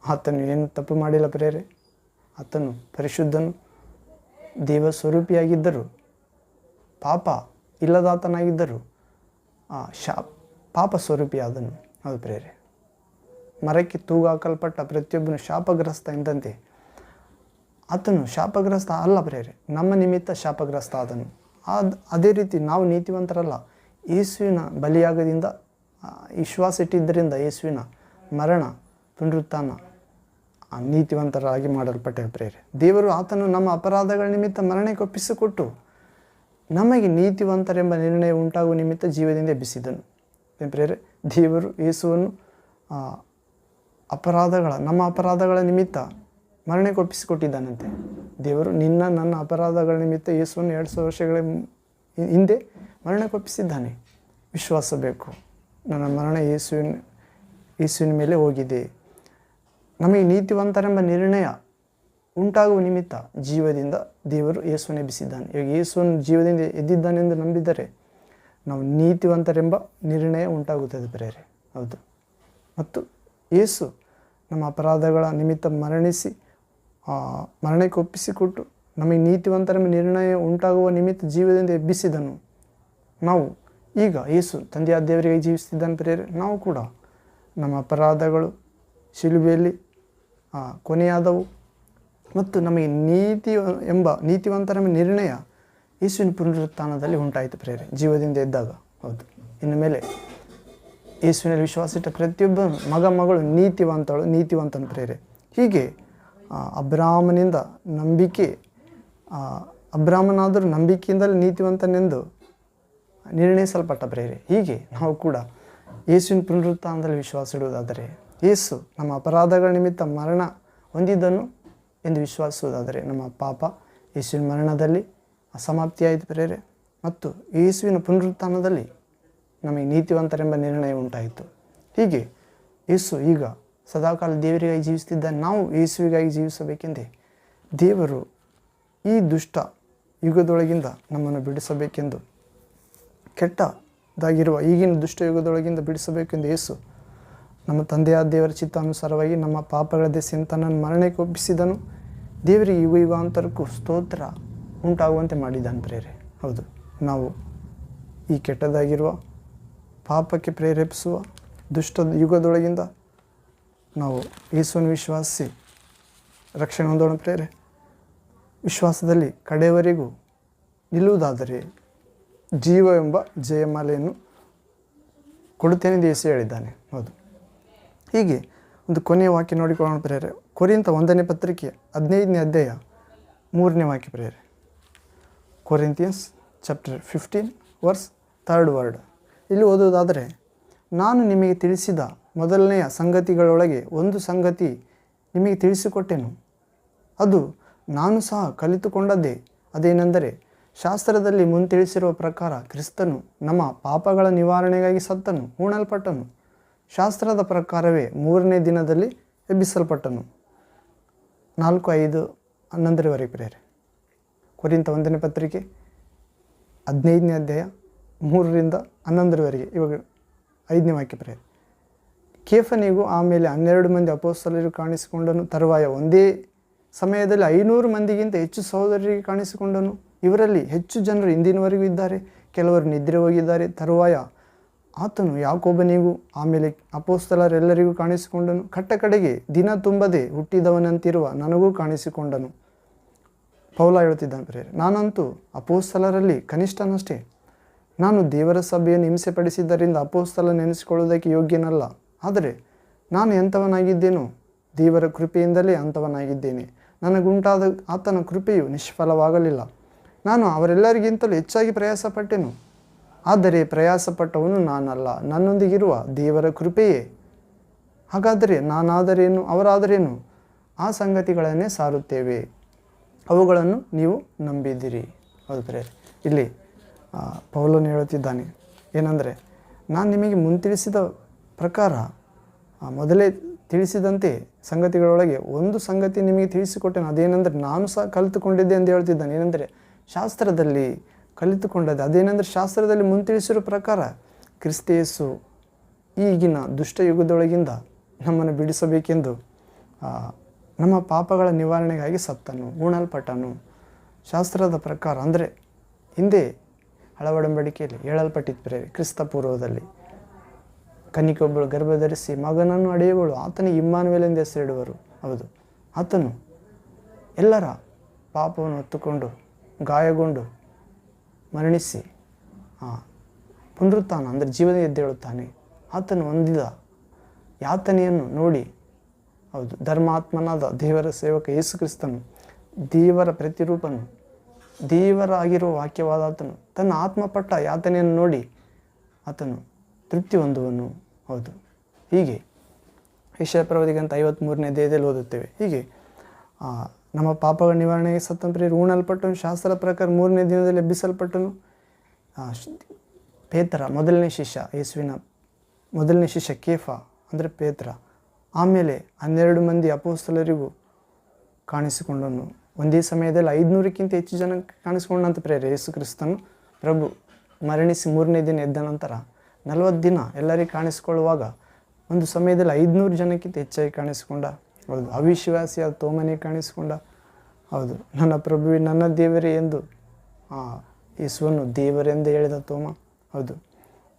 ಆತನು ಏನು ತಪ್ಪು ಮಾಡಿಲ್ಲ ಪ್ರಿಯರೇ. ಆತನು ಪರಿಶುದ್ಧನು, ದೇವ ಸ್ವರೂಪಿಯಾಗಿದ್ದರು, ಪಾಪ ಇಲ್ಲದಾತನಾಗಿದ್ದರು, ಪಾಪ ಸ್ವರೂಪಿಯಾದನು. ಹೌದು ಪ್ರಿಯರೇ, ಮರಕ್ಕೆ ತೂಗಾಕಲ್ಪಟ್ಟ ಪ್ರತಿಯೊಬ್ಬನು ಶಾಪಗ್ರಸ್ತ ಎಂದಂತೆ ಆತನು ಶಾಪಗ್ರಸ್ತ ಅಲ್ಲ ಪ್ರಿಯರೇ, ನಮ್ಮ ನಿಮಿತ್ತ ಶಾಪಗ್ರಸ್ತ ಆದನು. ಅದೇ ರೀತಿ ನಾವು ನೀತಿವಂತರಲ್ಲ, ಯೇಸುವಿನ ಬಲಿಯಾಗದಿಂದ ವಿಶ್ವಾಸ ಇಟ್ಟಿದ್ದರಿಂದ ಯೇಸುವಿನ ಮರಣ ಪುನರುತ್ಥಾನ ನೀತಿವಂತರಾಗಿ ಮಾಡಲ್ಪಟ್ಟೆ ಪ್ರಿಯರೇ. ದೇವರು ಆತನು ನಮ್ಮ ಅಪರಾಧಗಳ ನಿಮಿತ್ತ ಮರಣಕ್ಕೆ ಒಪ್ಪಿಸಿಕೊಟ್ಟು ನಮಗೆ ನೀತಿವಂತರೆಂಬ ನಿರ್ಣಯ ಉಂಟಾಗುವ ನಿಮಿತ್ತ ಜೀವದಿಂದ ಎಬ್ಬಿಸಿದನು. ಪ್ರಿಯರೇ, ದೇವರು ಯೇಸುವನ್ನು ನಮ್ಮ ಅಪರಾಧಗಳ ನಿಮಿತ್ತ ಮರಣಕ್ಕೆ ಒಪ್ಪಿಸಿಕೊಟ್ಟಿದ್ದಾನಂತೆ. ದೇವರು ನನ್ನ ಅಪರಾಧಗಳ ನಿಮಿತ್ತ ಯೇಸುವನ್ನು 200 ವರ್ಷಗಳ ಹಿಂದೆ ಮರಣಕ್ಕೆ ಒಪ್ಪಿಸಿದ್ದಾನೆ. ವಿಶ್ವಾಸ ಬೇಕು. ನನ್ನ ಮರಣ ಯೇಸುವಿನ ಮೇಲೆ ಹೋಗಿದೆ. ನಮಗೆ ನೀತಿವಂತರೆಂಬ ನಿರ್ಣಯ ಉಂಟಾಗುವ ನಿಮಿತ್ತ ಜೀವದಿಂದ ದೇವರು ಯೇಸುವನ್ನು ಎಬ್ಬಿಸಿದ್ದಾನೆ. ಇವಾಗ ಯೇಸುವನ್ನು ಜೀವದಿಂದ ಎದ್ದಿದ್ದಾನೆಂದು ನಂಬಿದರೆ ನಾವು ನೀತಿವಂತರೆಂಬ ನಿರ್ಣಯ ಉಂಟಾಗುತ್ತದೆ ಪ್ರಿಯರೇ. ಹೌದು, ಮತ್ತು ಯೇಸು ನಮ್ಮ ಅಪರಾಧಗಳ ನಿಮಿತ್ತ ಮರಣಕ್ಕೆ ಒಪ್ಪಿಸಿಕೊಟ್ಟು ನಮಗೆ ನೀತಿವಂತರೆಂಬ ನಿರ್ಣಯ ಉಂಟಾಗುವ ನಿಮಿತ್ತ ಜೀವದಿಂದ ಎಬ್ಬಿಸಿದನು. ನಾವು ಈಗ ಯೇಸು ತಂದೆಯಾದ ದೇವರಿಗೆ ಜೀವಿಸ್ತಿದ್ದಾನೆ ಪ್ರಿಯರೇ. ನಾವು ಕೂಡ ನಮ್ಮ ಅಪರಾಧಗಳು ಶಿಲುಬೆಯಲ್ಲಿ ಕೊನೆಯಾದವು ಮತ್ತು ನಮಗೆ ನೀತಿವಂತರೆಂಬ ನಿರ್ಣಯ ಯೇಸುವಿನ ಪುನರುತ್ಥಾನದಲ್ಲಿ ಉಂಟಾಯಿತು ಪ್ರಿಯರೇ, ಜೀವದಿಂದ ಎದ್ದಾಗ. ಹೌದು, ಇನ್ನು ಮೇಲೆ ಯೇಸುವಿನಲ್ಲಿ ವಿಶ್ವಾಸ ಇಟ್ಟ ಪ್ರತಿಯೊಬ್ಬ ಮಗಳು ನೀತಿವಂತನು ಪ್ರಿಯರೇ. ಹೀಗೆ ಅಬ್ರಾಮನಾದರೂ ನಂಬಿಕೆಯಿಂದಲೇ ನೀತಿವಂತನೆಂದು ನಿರ್ಣಯಿಸಲ್ಪಟ್ಟ ಪ್ರಿಯರೇ. ಹೀಗೆ ನಾವು ಕೂಡ ಯೇಸುವಿನ ಪುನರುತ್ಥಾನದಲ್ಲಿ ವಿಶ್ವಾಸ ಇಡುವುದಾದರೆ, ಯೇಸು ನಮ್ಮ ಅಪರಾಧಗಳ ನಿಮಿತ್ತ ಮರಣ ಹೊಂದಿದ್ದನು ಎಂದು ವಿಶ್ವಾಸಿಸುವುದಾದರೆ ನಮ್ಮ ಪಾಪ ಯೇಸುವಿನ ಮರಣದಲ್ಲಿ ಅಸಮಾಪ್ತಿಯಾಯಿತು ಪ್ರಿಯರೇ. ಮತ್ತು ಯೇಸುವಿನ ಪುನರುತ್ಥಾನದಲ್ಲಿ ನಮಗೆ ನೀತಿವಂತರೆಂಬ ನಿರ್ಣಯ ಉಂಟಾಯಿತು. ಹೀಗೆ ಯೇಸು ಈಗ ಸದಾಕಾಲ ದೇವರಿಗಾಗಿ ಜೀವಿಸುತ್ತಿದ್ದ ನಾವು ಯೇಸುವಿಗಾಗಿ ಜೀವಿಸಬೇಕೆಂದೇ ದೇವರು ಈ ದುಷ್ಟ ಯುಗದೊಳಗಿಂದ ನಮ್ಮನ್ನು ಬಿಡಿಸಬೇಕೆಂದು, ಕೆಟ್ಟದಾಗಿರುವ ಈಗಿನ ದುಷ್ಟ ಯುಗದೊಳಗಿಂದ ಬಿಡಿಸಬೇಕೆಂದು ಯೇಸು ನಮ್ಮ ತಂದೆಯಾದ ದೇವರ ಚಿತ್ತಾನುಸಾರವಾಗಿ ನಮ್ಮ ಪಾಪಗಳ ದೆಸೆಯನ್ನು ತನ್ನನ್ನು ಮರಣಕ್ಕೆ ಒಪ್ಪಿಸಿದನು. ದೇವರಿಗೆ ಯುಗ ಯುಗಾಂತರಕ್ಕೂ ಸ್ತೋತ್ರ ಉಂಟಾಗುವಂತೆ ಮಾಡಿದ್ದಾನೆ ಪ್ರೇರೆ. ಹೌದು, ನಾವು ಈ ಕೆಟ್ಟದಾಗಿರುವ ಪಾಪಕ್ಕೆ ಪ್ರೇರೇಪಿಸುವ ದುಷ್ಟ ಯುಗದೊಳಗಿಂದ ನಾವು ಯೇಸುವನ್ನು ವಿಶ್ವಾಸಿಸಿ ರಕ್ಷಣೆ ಹೊಂದೋಣ ಪ್ರೇರೆ. ವಿಶ್ವಾಸದಲ್ಲಿ ಕಡೆಯವರೆಗೂ ನಿಲ್ಲುವುದಾದರೆ ಜೀವ ಎಂಬ ಜಯಮಾಲೆಯನ್ನು ಕೊಡುತ್ತೇನೆಂದು ಯೇಸು ಹೇಳಿದ್ದಾನೆ. ಹೌದು, ಹೀಗೆ ಒಂದು ಕೊನೆಯ ವಾಕ್ಯ ನೋಡಿಕೊಳ್ಳೋಣ ಪ್ರೇರೆ. ಕೊರಿಂಥ 1ನೇ ಪತ್ರಿಕೆ 15ನೇ ಅಧ್ಯಾಯ 3ನೇ ವಾಕ್ಯ ಪ್ರೇರೆ. Corinthians chapter 15 verse 3rd word. ಇಲ್ಲಿ ಓದುವುದಾದರೆ, ನಾನು ನಿಮಗೆ ತಿಳಿಸಿದ ಮೊದಲನೆಯ ಸಂಗತಿಗಳೊಳಗೆ ಒಂದು ಸಂಗತಿ ನಿಮಗೆ ತಿಳಿಸಿಕೊಟ್ಟೆನು, ಅದು ನಾನು ಸಹ ಕಲಿತುಕೊಂಡದ್ದೇ. ಅದೇನೆಂದರೆ, ಶಾಸ್ತ್ರದಲ್ಲಿ ಮುಂತಿಳಿಸಿರುವ ಪ್ರಕಾರ ಕ್ರಿಸ್ತನು ನಮ್ಮ ಪಾಪಗಳ ನಿವಾರಣೆಗಾಗಿ ಸತ್ತನು, ಹೂಣಲ್ಪಟ್ಟನು. ಶಾಸ್ತ್ರದ ಪ್ರಕಾರವೇ 3ನೇ ದಿನದಲ್ಲಿ ಎಬ್ಬಿಸಲ್ಪಟ್ಟನು. 4:5-11 ಪ್ರೇರೆ. ಕೊರಿಂಥ 1ನೇ ಪತ್ರಿಕೆ 15ನೇ ಅಧ್ಯಾಯ 3-11. ಇವಾಗ 5ನೇ ವಾಕ್ಯ ಪ್ರೇರೆ. ಕೇಫನಿಗೂ ಆಮೇಲೆ 12 ಮಂದಿ ಅಪೊಸ್ತಲರಿಗೂ ಕಾಣಿಸಿಕೊಂಡನು. ತರುವಾಯ ಒಂದೇ ಸಮಯದಲ್ಲಿ 500 ಮಂದಿಗಿಂತ ಹೆಚ್ಚು ಸಹೋದರರಿಗೆ ಕಾಣಿಸಿಕೊಂಡನು. ಇವರಲ್ಲಿ ಹೆಚ್ಚು ಜನರು ಇಂದಿನವರೆಗೂ ಇದ್ದಾರೆ, ಕೆಲವರು ನಿದ್ರೆ ಹೋಗಿದ್ದಾರೆ. ತರುವಾಯ ಆತನು ಯಾಕೋಬನಿಗೂ ಆಮೇಲೆ ಅಪೊಸ್ತಲರೆಲ್ಲರಿಗೂ ಕಾಣಿಸಿಕೊಂಡನು. ಕಡೆಗೆ ದಿನ ತುಂಬದೆ ಹುಟ್ಟಿದವನಂತಿರುವ ನನಗೂ ಕಾಣಿಸಿಕೊಂಡನು. ಪೌಲ ಹೇಳುತ್ತಿದ್ದಾನೆ ಪ್ರೇರೆ, ನಾನಂತೂ ಅಪೊಸ್ತಲರಲ್ಲಿ ಕನಿಷ್ಠನಷ್ಟೇ. ನಾನು ದೇವರ ಸಭೆಯನ್ನು ಹಿಂಸೆಪಡಿಸಿದ್ದರಿಂದ ಅಪೊಸ್ತಲ ನೆನೆಸಿಕೊಳ್ಳುವುದಕ್ಕೆ ಯೋಗ್ಯನಲ್ಲ. ಆದರೆ ನಾನು ಎಂಥವನಾಗಿದ್ದೇನೋ ದೇವರ ಕೃಪೆಯಿಂದಲೇ ಅಂಥವನಾಗಿದ್ದೇನೆ. ನನಗುಂಟಾದ ಆತನ ಕೃಪೆಯು ನಿಷ್ಫಲವಾಗಲಿಲ್ಲ. ನಾನು ಅವರೆಲ್ಲರಿಗಿಂತಲೂ ಹೆಚ್ಚಾಗಿ ಪ್ರಯಾಸಪಟ್ಟೆನು. ಆದರೆ ಪ್ರಯಾಸಪಟ್ಟವನು ನಾನಲ್ಲ, ನನ್ನೊಂದಿಗಿರುವ ದೇವರ ಕೃಪೆಯೇ. ಹಾಗಾದರೆ ನಾನಾದರೇನು, ಅವರಾದರೇನು, ಆ ಸಂಗತಿಗಳನ್ನೇ ಸಾರುತ್ತೇವೆ, ಅವುಗಳನ್ನು ನೀವು ನಂಬಿದ್ದೀರಿ. ಹೌದು ಪ್ರೇರೆ. ಇಲ್ಲಿ ಪೌಲನು ಹೇಳುತ್ತಿದ್ದಾನೆ ಏನಂದರೆ, ನಾನು ನಿಮಗೆ ಮುಂತಿಳಿಸಿದ ಪ್ರಕಾರ ಮೊದಲೇ ತಿಳಿಸಿದಂತೆ ಸಂಗತಿಗಳೊಳಗೆ ಒಂದು ಸಂಗತಿ ನಿಮಗೆ ತಿಳಿಸಿಕೊಟ್ಟೆನು. ಅದೇನೆಂದರೆ, ನಾನು ಸಹ ಕಲಿತುಕೊಂಡಿದ್ದೆ ಎಂದು ಹೇಳ್ತಿದ್ದಾನೆ. ಏನೆಂದರೆ, ಶಾಸ್ತ್ರದಲ್ಲಿ ಕಲಿತುಕೊಂಡದ್ದು. ಅದೇನೆಂದರೆ, ಶಾಸ್ತ್ರದಲ್ಲಿ ಮುಂತಿಳಿಸಿರೋ ಪ್ರಕಾರ ಕ್ರಿಸ್ತ ಯೇಸು ಈಗಿನ ದುಷ್ಟ ಯುಗದೊಳಗಿಂದ ನಮ್ಮನ್ನು ಬಿಡಿಸಬೇಕೆಂದು ನಮ್ಮ ಪಾಪಗಳ ನಿವಾರಣೆಗಾಗಿ ಸತ್ತನು, ಹೂಣಲ್ಪಟ್ಟನು. ಶಾಸ್ತ್ರದ ಪ್ರಕಾರ ಅಂದರೆ ಹಿಂದೆ ಹಳವಡಂಬಡಿಕೆಯಲ್ಲಿ ಹೇಳಲ್ಪಟ್ಟಿದ್ದ ಪ್ರೇರೆ, ಕ್ರಿಸ್ತ ಪೂರ್ವದಲ್ಲಿ ಕನ್ನಿಕೆಯೊಬ್ಬಳು ಗರ್ಭಧರಿಸಿ ಮಗನನ್ನು ಹಡೆಯುವಳು, ಆತನಿಗೆ ಇಮ್ಮಾನುವೇಲ್ ಎಂದು ಹೆಸರಿಡುವರು. ಹೌದು, ಆತನು ಎಲ್ಲರ ಪಾಪವನ್ನು ಹೊತ್ತುಕೊಂಡು ಗಾಯಗೊಂಡು ಮರಣಿಸಿ ಪುನರುತ್ಥಾನ ಅಂದರೆ ಜೀವನ ಎದ್ದೇಳುತ್ತಾನೆ. ಆತನು ಹೊಂದಿದ ಯಾತನೆಯನ್ನು ನೋಡಿ, ಹೌದು, ಧರ್ಮಾತ್ಮನಾದ ದೇವರ ಸೇವಕ ಯೇಸು ಕ್ರಿಸ್ತನು, ದೇವರ ಪ್ರತಿರೂಪನು, ದೇವರಾಗಿರುವ ವಾಕ್ಯವಾದ ಆತನು ತನ್ನ ಆತ್ಮಪಟ್ಟ ಯಾತನೆಯನ್ನು ನೋಡಿ ಆತನು ತೃಪ್ತಿ ಹೊಂದುವನು. ಹೌದು, ಹೀಗೆ ಯೆಶಾಯ ಪ್ರವಾದಿಗಂತ 53ನೇ ಅಧ್ಯಾಯದಲ್ಲಿ ಓದುತ್ತೇವೆ. ಹೀಗೆ ನಮ್ಮ ಪಾಪಗಳ ನಿವಾರಣೆಗೆ ಸತ್ತನ ಪ್ರೇರೆ, ಹೂಣಲ್ಪಟ್ಟನು. ಶಾಸ್ತ್ರದ ಪ್ರಕಾರ 3ನೇ ದಿನದಲ್ಲಿ ಎಬ್ಬಿಸಲ್ಪಟ್ಟನು. ಪೇತ್ರ ಮೊದಲನೇ ಶಿಷ್ಯ, ಯೇಸುವಿನ ಮೊದಲನೇ ಶಿಷ್ಯ ಕೇಫ ಅಂದರೆ ಪೇತ್ರ. ಆಮೇಲೆ 12 ಮಂದಿ ಅಪೊಸ್ತಲರಿಗೂ ಕಾಣಿಸಿಕೊಂಡನು. ಒಂದೇ ಸಮಯದಲ್ಲಿ 500ಕ್ಕಿಂತ ಹೆಚ್ಚು ಜನಕ್ಕೆ ಕಾಣಿಸಿಕೊಂಡಂತ ಪ್ರೇರೆ. ಯೇಸು ಕ್ರಿಸ್ತನು ಪ್ರಭು ಮರಣಿಸಿ 3ನೇ ದಿನ ಎದ್ದ ನಂತರ 40 ದಿನ ಎಲ್ಲರಿಗೂ ಕಾಣಿಸಿಕೊಳ್ಳುವಾಗ ಒಂದು ಸಮಯದಲ್ಲಿ 500 ಜನಕ್ಕಿಂತ ಹೆಚ್ಚಾಗಿ ಕಾಣಿಸಿಕೊಂಡ. ಹೌದು, ಅವಿಶ್ವಾಸಿಯಾದ ತೋಮನಿಗೆ ಕಾಣಿಸಿಕೊಂಡ. ಹೌದು, ನನ್ನ ಪ್ರಭುವೆ ನನ್ನ ದೇವರೇ ಎಂದು ಯೇಸುವನ್ನು ದೇವರೆಂದು ಹೇಳಿದ ತೋಮ. ಹೌದು,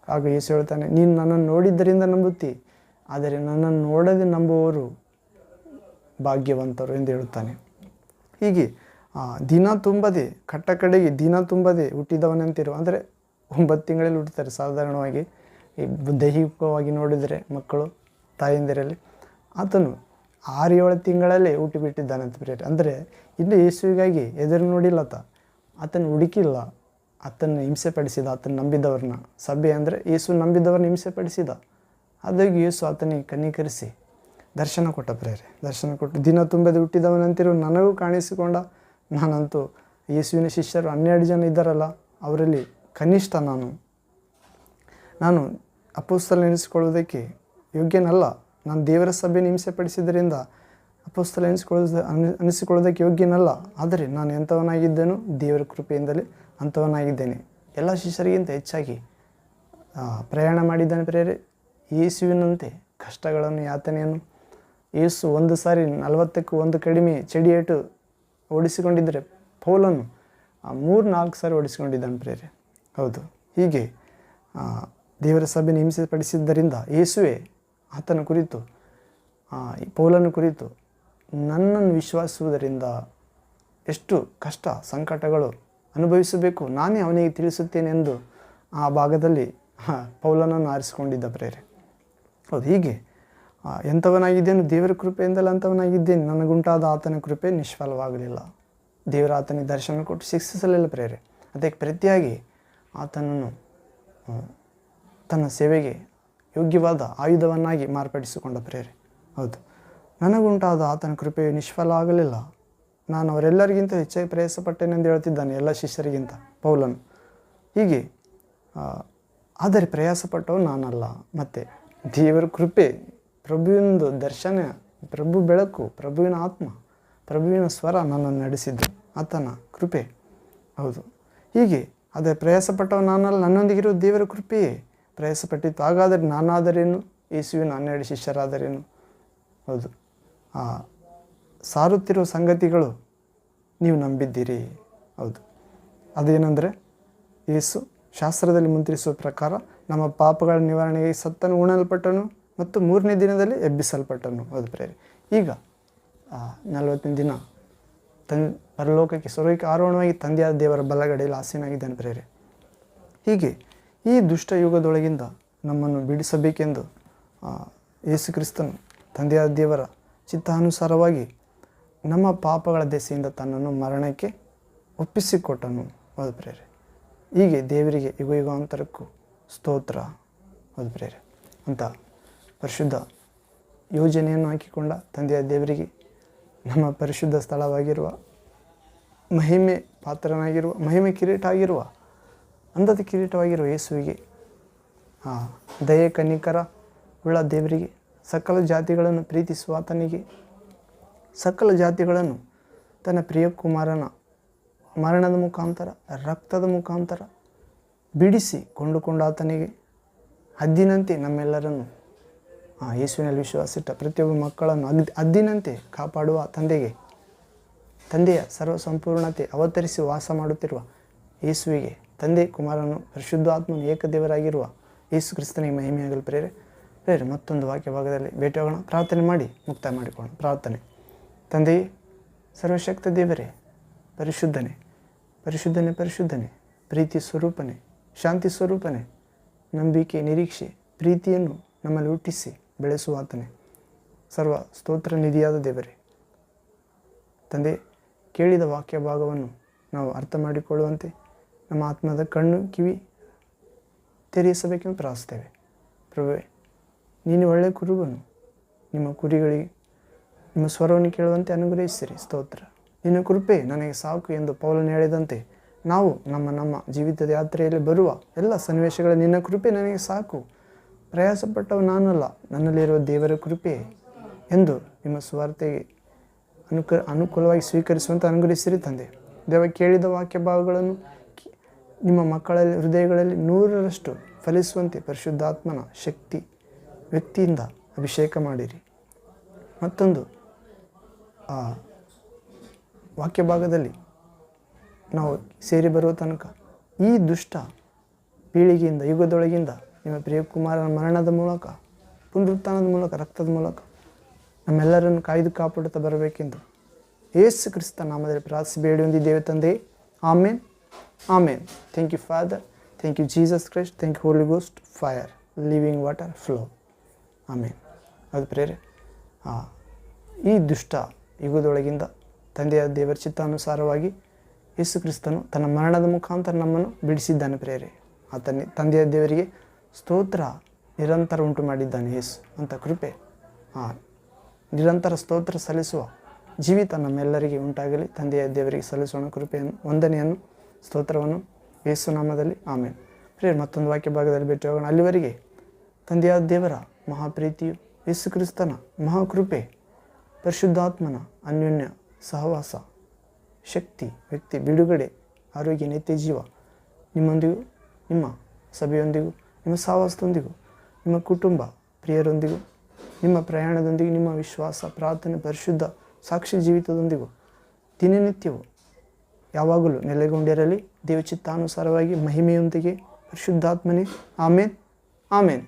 ಆಗ ಯೇಸು ಹೇಳ್ತಾನೆ, ನೀನು ನನ್ನನ್ನು ನೋಡಿದ್ದರಿಂದ ನಂಬುತ್ತಿ, ಆದರೆ ನನ್ನನ್ನು ನೋಡದೆ ನಂಬುವವರು ಭಾಗ್ಯವಂತರು ಎಂದು ಹೇಳುತ್ತಾನೆ. ಹೀಗೆ ದಿನ ತುಂಬದೆ ಕಡೆಗೆ ದಿನ ತುಂಬದೆ ಹುಟ್ಟಿದವನಂತಿರುವ, ಅಂದರೆ 9 ತಿಂಗಳಲ್ಲಿ ಹುಟ್ಟುತ್ತಾರೆ ಸಾಧಾರಣವಾಗಿ. ಈ ದೈಹಿಕವಾಗಿ ನೋಡಿದರೆ ಮಕ್ಕಳು ತಾಯಂದಿರಲ್ಲಿ, ಆತನು 6-7 ತಿಂಗಳಲ್ಲೇ ಹುಟ್ಟಿಬಿಟ್ಟಿದ್ದಾನಂತ ಪ್ರೇರೆ. ಅಂದರೆ ಇಲ್ಲಿ ಯೇಸುವಿಗಾಗಿ ಎದುರು ನೋಡಿಲ್ಲ ಆತನು ಹುಡುಕಿಲ್ಲ, ಆತನ ಹಿಂಸೆ ಪಡಿಸಿದ, ಆತನ ನಂಬಿದವ್ರನ್ನ. ಸಭೆ ಅಂದರೆ ಯೇಸು ನಂಬಿದವ್ರನ್ನ ಹಿಂಸೆ ಪಡಿಸಿದ. ಅದಾಗಿ ಯೇಸು ಆತನಿಗೆ ಕನ್ನಿಕರಿಸಿ ದರ್ಶನ ಕೊಟ್ಟ ಪ್ರೇರೆ. ದರ್ಶನ ಕೊಟ್ಟು ದಿನ ತುಂಬದೆ ಹುಟ್ಟಿದವನಂತಿರೋ ನನಗೂ ಕಾಣಿಸಿಕೊಂಡ. ನಾನಂತೂ ಯೇಸುವಿನ ಶಿಷ್ಯರು 12 ಜನ ಇದ್ದಾರಲ್ಲ, ಅವರಲ್ಲಿ ಕನಿಷ್ಠ ನಾನು ಅಪೊಸ್ತಲ ನೆನೆಸಿಕೊಳ್ಳುವುದಕ್ಕೆ ಯೋಗ್ಯನಲ್ಲ. ನಾನು ದೇವರ ಸಭೆಯನ್ನು ಹಿಂಸೆ ಪಡಿಸಿದ್ದರಿಂದ ಅಪೊಸ್ತಲ ಅನಿಸಿಕೊಳ್ಳೋದಕ್ಕೆ ಯೋಗ್ಯನಲ್ಲ, ಆದರೆ ನಾನು ಎಂಥವನಾಗಿದ್ದೇನೋ ದೇವರ ಕೃಪೆಯಿಂದಲೇ ಅಂಥವನಾಗಿದ್ದೇನೆ. ಎಲ್ಲ ಶಿಷ್ಯರಿಗಿಂತ ಹೆಚ್ಚಾಗಿ ಪ್ರಯಾಣ ಮಾಡಿದ್ದಾನೆ ಪ್ರಿಯರೇ. ಯೇಸುವಿನಂತೆ ಕಷ್ಟಗಳನ್ನು, ಯಾತನೆಯನ್ನು ಯೇಸು ಒಂದು ಸಾರಿ 40ಕ್ಕೂ ಒಂದು ಕಡಿಮೆ ಚಡಿಯೇಟು ಓಡಿಸಿಕೊಂಡಿದ್ದರೆ ಪೌಲನು 3-4 ಸಾರಿ ಓಡಿಸಿಕೊಂಡಿದ್ದಾನೆ ಪ್ರಿಯರೇ. ಹೌದು, ಹೀಗೆ ದೇವರ ಸಭೆಯನ್ನು ಹಿಂಸೆಪಡಿಸಿದ್ದರಿಂದ ಯೇಸುವೆ ಆತನ ಕುರಿತು, ಪೌಲನ ಕುರಿತು, ನನ್ನನ್ನು ವಿಶ್ವಾಸಿಸುವುದರಿಂದ ಎಷ್ಟು ಕಷ್ಟ ಸಂಕಟಗಳು ಅನುಭವಿಸಬೇಕು ನಾನೇ ಅವನಿಗೆ ತಿಳಿಸುತ್ತೇನೆ ಎಂದು ಆ ಭಾಗದಲ್ಲಿ ಪೌಲನನ್ನು ಆರಿಸಿಕೊಂಡಿದ್ದ ಪ್ರೇರೆ. ಹೌದು, ಹೀಗೆ ಎಂಥವನಾಗಿದ್ದೇನು ದೇವರ ಕೃಪೆಯಿಂದಲೇ ಅಂಥವನಾಗಿದ್ದೇನೆ. ನನಗುಂಟಾದ ಆತನ ಕೃಪೆ ನಿಷ್ಫಲವಾಗಲಿಲ್ಲ. ದೇವರ ಆತನಿಗೆ ದರ್ಶನ ಕೊಟ್ಟು ಶಿಕ್ಷಿಸಲಿಲ್ಲ ಪ್ರೇರೆ. ಅದಕ್ಕೆ ಪ್ರತಿಯಾಗಿ ಆತನನ್ನು ತನ್ನ ಸೇವೆಗೆ ಯೋಗ್ಯವಾದ ಆಯುಧವನ್ನಾಗಿ ಮಾರ್ಪಡಿಸಿಕೊಂಡ ಪ್ರೇರೆ. ಹೌದು, ನನಗುಂಟಾದ ಆತನ ಕೃಪೆಯು ನಿಷ್ಫಲ ಆಗಲಿಲ್ಲ. ನಾನು ಅವರೆಲ್ಲರಿಗಿಂತ ಹೆಚ್ಚಾಗಿ ಪ್ರಯಾಸಪಟ್ಟೇನೆಂದು ಹೇಳ್ತಿದ್ದಾನೆ, ಎಲ್ಲ ಶಿಷ್ಯರಿಗಿಂತ ಪೌಲನು. ಹೀಗೆ ಆದರೆ ಪ್ರಯಾಸಪಟ್ಟವು ನಾನಲ್ಲ. ಮತ್ತು ದೇವರ ಕೃಪೆ, ಪ್ರಭುವಿನ ದರ್ಶನ, ಪ್ರಭು ಬೆಳಕು, ಪ್ರಭುವಿನ ಆತ್ಮ, ಪ್ರಭುವಿನ ಸ್ವರ ನನ್ನನ್ನು ನಡೆಸಿದ್ದು, ಆತನ ಕೃಪೆ. ಹೌದು, ಹೀಗೆ ಅದೇ ಪ್ರಯಾಸಪಟ್ಟವು ನಾನಲ್ಲ, ನನ್ನೊಂದಿಗಿರೋ ದೇವರ ಕೃಪೆಯೇ ಪ್ರಯಾಸಪಟ್ಟಿತ್ತು. ಹಾಗಾದರೆ ನಾನಾದರೇನು, ಯೇಸುವಿನ 12 ಶಿಷ್ಯರಾದರೇನು? ಹೌದು, ಸಾರುತ್ತಿರುವ ಸಂಗತಿಗಳು ನೀವು ನಂಬಿದ್ದೀರಿ. ಹೌದು, ಅದೇನೆಂದರೆ ಯೇಸು ಶಾಸ್ತ್ರದಲ್ಲಿ ಮುಂತಿರಿಸುವ ಪ್ರಕಾರ ನಮ್ಮ ಪಾಪಗಳ ನಿವಾರಣೆಗೆ ಸತ್ತನು, ಉಣಲ್ಪಟ್ಟನು ಮತ್ತು 3ನೇ ದಿನದಲ್ಲಿ ಎಬ್ಬಿಸಲ್ಪಟ್ಟನು. ಹೌದು ಪ್ರೇರೆ. ಈಗ 40ನೇ ದಿನ ಪರಲೋಕಕ್ಕೆ ಸ್ವರ್ಗಕ್ಕೆ ಆರೋಹಣವಾಗಿ ತಂದೆಯಾದ ದೇವರ ಬಲಗಡೆಯಲ್ಲಿ ಆಸೀನಾಗಿದ್ದಾನೆ ಪ್ರೇರೆ. ಹೀಗೆ ಈ ದುಷ್ಟ ಯುಗದೊಳಗಿಂದ ನಮ್ಮನ್ನು ಬಿಡಿಸಬೇಕೆಂದು ಯೇಸು ಕ್ರಿಸ್ತನು ತಂದೆಯಾದ ದೇವರ ಚಿತ್ತಾನುಸಾರವಾಗಿ ನಮ್ಮ ಪಾಪಗಳ ದೆಸೆಯಿಂದ ತನ್ನನ್ನು ಮರಣಕ್ಕೆ ಒಪ್ಪಿಸಿಕೊಟ್ಟನು. ಹೌದು ಪ್ರೇರೆ. ಹೀಗೆ ದೇವರಿಗೆ ಯುಗಾಂತರಕ್ಕೂ ಸ್ತೋತ್ರ. ಹೌದು ಪ್ರೇರೆ. ಅಂತ ಪರಿಶುದ್ಧ ಯೋಜನೆಯನ್ನು ಹಾಕಿಕೊಂಡ ತಂದೆಯ ದೇವರಿಗೆ ನಮ್ಮ ಪರಿಶುದ್ಧ ಸ್ಥಳವಾಗಿರುವ, ಮಹಿಮೆ ಪಾತ್ರನಾಗಿರುವ, ಮಹಿಮೆ ಕಿರೀಟ ಆಗಿರುವ, ಅಂದದ ಕಿರೀಟವಾಗಿರುವ ಯೇಸುವಿಗೆ, ದಯೆ ಕನಿಕರ ಉಳ್ಳ ದೇವರಿಗೆ, ಸಕಲ ಜಾತಿಗಳನ್ನು ಪ್ರೀತಿಸುವ ಆತನಿಗೆ, ಸಕಲ ಜಾತಿಗಳನ್ನು ತನ್ನ ಪ್ರಿಯ ಕುಮಾರನ ಮರಣದ ಮುಖಾಂತರ, ರಕ್ತದ ಮುಖಾಂತರ ಬಿಡಿಸಿ ಕೊಂಡುಕೊಂಡ ಆತನಿಗೆ, ಹದ್ದಿನಂತೆ ನಮ್ಮೆಲ್ಲರನ್ನು ಯೇಸುವಿನಲ್ಲಿ ವಿಶ್ವಾಸಿಟ್ಟ ಪ್ರತಿಯೊಬ್ಬ ಮಕ್ಕಳನ್ನು ಹದ್ದಿನಂತೆ ಕಾಪಾಡುವ ತಂದೆಗೆ, ತಂದೆಯ ಸರ್ವ ಸಂಪೂರ್ಣತೆ ಅವತರಿಸಿ ವಾಸ ಮಾಡುತ್ತಿರುವ ಯೇಸುವಿಗೆ, ತಂದೆ ಕುಮಾರನು ಪರಿಶುದ್ಧಾತ್ಮನು ಏಕದೇವರಾಗಿರುವ ಯೇಸು ಕ್ರಿಸ್ತನಿಗೆ ಮಹಿಮೆಯಾಗಲು ಪ್ರೇರೆ. ಮತ್ತೊಂದು ವಾಕ್ಯ ಭಾಗದಲ್ಲಿ ಭೇಟಿಯಾಗೋಣ. ಪ್ರಾರ್ಥನೆ ಮಾಡಿ ಮುಕ್ತಾಯ ಮಾಡಿಕೊಳ್ಳೋಣ. ಪ್ರಾರ್ಥನೆ. ತಂದೆಯೇ, ಸರ್ವಶಕ್ತ ದೇವರೇ, ಪರಿಶುದ್ಧನೇ, ಪರಿಶುದ್ಧನೇ, ಪರಿಶುದ್ಧನೇ, ಪ್ರೀತಿ ಸ್ವರೂಪನೇ, ಶಾಂತಿ ಸ್ವರೂಪನೇ, ನಂಬಿಕೆ, ನಿರೀಕ್ಷೆ, ಪ್ರೀತಿಯನ್ನು ನಮ್ಮಲ್ಲಿ ಹುಟ್ಟಿಸಿ ಬೆಳೆಸುವ ಆತನೇ, ಸರ್ವ ಸ್ತೋತ್ರ ನಿಧಿಯಾದ ದೇವರೇ, ತಂದೆ, ಕೇಳಿದ ವಾಕ್ಯ ಭಾಗವನ್ನು ನಾವು ಅರ್ಥ ಮಾಡಿಕೊಳ್ಳುವಂತೆ ನಮ್ಮ ಆತ್ಮದ ಕಣ್ಣು ಕಿವಿ ತೆರೆಯಿಸಬೇಕೆಂದು ಪ್ರಾರ್ಥಿಸ್ತೇವೆ. ಪ್ರಭುವೇ, ನೀನು ಒಳ್ಳೆಯ ಕುರುಬನು, ನಿಮ್ಮ ಕುರಿಗಳಿಗೆ ನಿಮ್ಮ ಸ್ವರವನ್ನು ಕೇಳುವಂತೆ ಅನುಗ್ರಹಿಸಿರಿ. ಸ್ತೋತ್ರ. ನಿನ್ನ ಕೃಪೆ ನನಗೆ ಸಾಕು ಎಂದು ಪೌಲನು ಹೇಳಿದಂತೆ ನಾವು ನಮ್ಮ ಜೀವಿತದ ಯಾತ್ರೆಯಲ್ಲಿ ಬರುವ ಎಲ್ಲ ಸನ್ನಿವೇಶಗಳ ನಿನ್ನ ಕೃಪೆ ನನಗೆ ಸಾಕು, ಪ್ರಯಾಸಪಟ್ಟವು ನಾನಲ್ಲ, ನನ್ನಲ್ಲಿರುವ ದೇವರ ಕೃಪೆ ಎಂದು ನಿಮ್ಮ ಸ್ವಾರ್ಥೆಗೆ ಅನುಕೂಲವಾಗಿ ಸ್ವೀಕರಿಸುವಂತೆ ಅನುಗ್ರಹಿಸಿರಿ ತಂದೆ. ದೇವ, ಕೇಳಿದ ವಾಕ್ಯ ಭಾಗಗಳನ್ನು ನಿಮ್ಮ ಮಕ್ಕಳಲ್ಲಿ ಹೃದಯಗಳಲ್ಲಿ 100ರಷ್ಟು ಫಲಿಸುವಂತೆ ಪರಿಶುದ್ಧಾತ್ಮನ ಶಕ್ತಿ ವ್ಯಕ್ತಿಯಿಂದ ಅಭಿಷೇಕ ಮಾಡಿರಿ. ಮತ್ತೊಂದು ವಾಕ್ಯ ಭಾಗದಲ್ಲಿ ನಾವು ಸೇರಿ ಬರುವ ತನಕ ಈ ದುಷ್ಟ ಪೀಳಿಗೆಯಿಂದ, ಯುಗದೊಳಗಿಂದ ನಿಮ್ಮ ಪ್ರಿಯಕುಮಾರನ ಮರಣದ ಮೂಲಕ, ಪುನರುತ್ಥಾನದ ಮೂಲಕ, ರಕ್ತದ ಮೂಲಕ ನಮ್ಮೆಲ್ಲರನ್ನು ಕಾಯ್ದು ಕಾಪಾಡುತ್ತಾ ಬರಬೇಕೆಂದು ಯೇಸು ಕ್ರಿಸ್ತ ನಾಮದಲ್ಲಿ ಪ್ರಾರ್ಥಿಸಿ ಬೇಡಿ ಹೊಂದಿದ್ದೇವೆ ತಂದೆ. ಆಮೇನ್, ಆಮೇನ್. Thank you father, thank you Jesus Christ, thank you holy ghost, fire, living water, flow. ಆಮೇನ್. ಅದು ಪ್ರೇರೆ. ಈ ದುಷ್ಟ ಯುಗದೊಳಗಿಂದ ತಂದೆಯ ದೇವರ ಚಿತ್ತಾನುಸಾರವಾಗಿ ಯೇಸು ಕ್ರಿಸ್ತನು ತನ್ನ ಮರಣದ ಮುಖಾಂತರ ನಮ್ಮನ್ನು ಬಿಡಿಸಿದ್ದಾನೆ ಪ್ರೇರೆ. ತಂದೆಯ ದೇವರಿಗೆ ಸ್ತೋತ್ರ ನಿರಂತರ ಉಂಟು ಮಾಡಿದ್ದಾನೆ ಯೇಸು. ಅಂತ ಕೃಪೆ, ನಿರಂತರ ಸ್ತೋತ್ರ ಸಲ್ಲಿಸುವ ಜೀವಿತ ನಮ್ಮೆಲ್ಲರಿಗೆ ಉಂಟಾಗಲಿ. ತಂದೆಯ ದೇವರಿಗೆ ಸಲ್ಲಿಸೋಣ ಕೃಪೆಯನ್ನು, ವಂದನೆಯನ್ನು, ಸ್ತೋತ್ರವನ್ನು ಯೇಸು ನಾಮದಲ್ಲಿ. ಆಮೇಲೆ ಪ್ರೇರೆ, ಮತ್ತೊಂದು ವಾಕ್ಯ ಭಾಗದಲ್ಲಿ ಭೇಟಿ ಹೋಗೋಣ. ಅಲ್ಲಿವರೆಗೆ ತಂದೆಯಾದ ದೇವರ ಮಹಾಪ್ರೀತಿಯು, ಯೇಸು ಕ್ರಿಸ್ತನ ಮಹಾಕೃಪೆ ಪರಿಶುದ್ಧಾತ್ಮನ ಅನ್ಯೋನ್ಯ ಸಹವಾಸ, ಶಕ್ತಿ, ವ್ಯಕ್ತಿ ಬಿಡುಗಡೆ, ಆರೋಗ್ಯ, ನಿತ್ಯ ಜೀವ ನಿಮ್ಮೊಂದಿಗೂ, ನಿಮ್ಮ ಸಭೆಯೊಂದಿಗೂ, ನಿಮ್ಮ ಸಹವಾಸದೊಂದಿಗೂ, ನಿಮ್ಮ ಕುಟುಂಬ ಪ್ರಿಯರೊಂದಿಗೂ, ನಿಮ್ಮ ಪ್ರಯಾಣದೊಂದಿಗೆ, ನಿಮ್ಮ ವಿಶ್ವಾಸ, ಪ್ರಾರ್ಥನೆ, ಪರಿಶುದ್ಧ ಸಾಕ್ಷಿ ಜೀವಿತದೊಂದಿಗೂ ದಿನನಿತ್ಯವೂ ಯಾವಾಗಲೂ ನೆಲೆಗೊಂಡಿರಲಿ. ದೇವಚಿತ್ತಾನುಸಾರವಾಗಿ ಮಹಿಮೆಯೊಂದಿಗೆ ಪರಿಶುದ್ಧಾತ್ಮನೇ. ಆಮೇನ್, ಆಮೇನ್,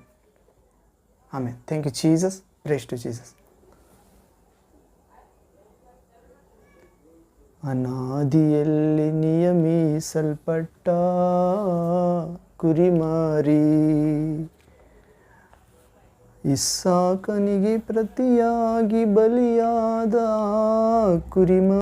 ಆಮೇನ್. Thank you Jesus. Praise to Jesus. ಅನಾದಿಯಲ್ಲಿ ನಿಯಮಿಸಲ್ಪಟ್ಟ ಕುರಿಮರಿ, ಇಸ್ಸಾಕನಿಗೆ ಪ್ರತಿಯಾಗಿ ಬಲಿಯಾದ ಕುರಿಮರಿ.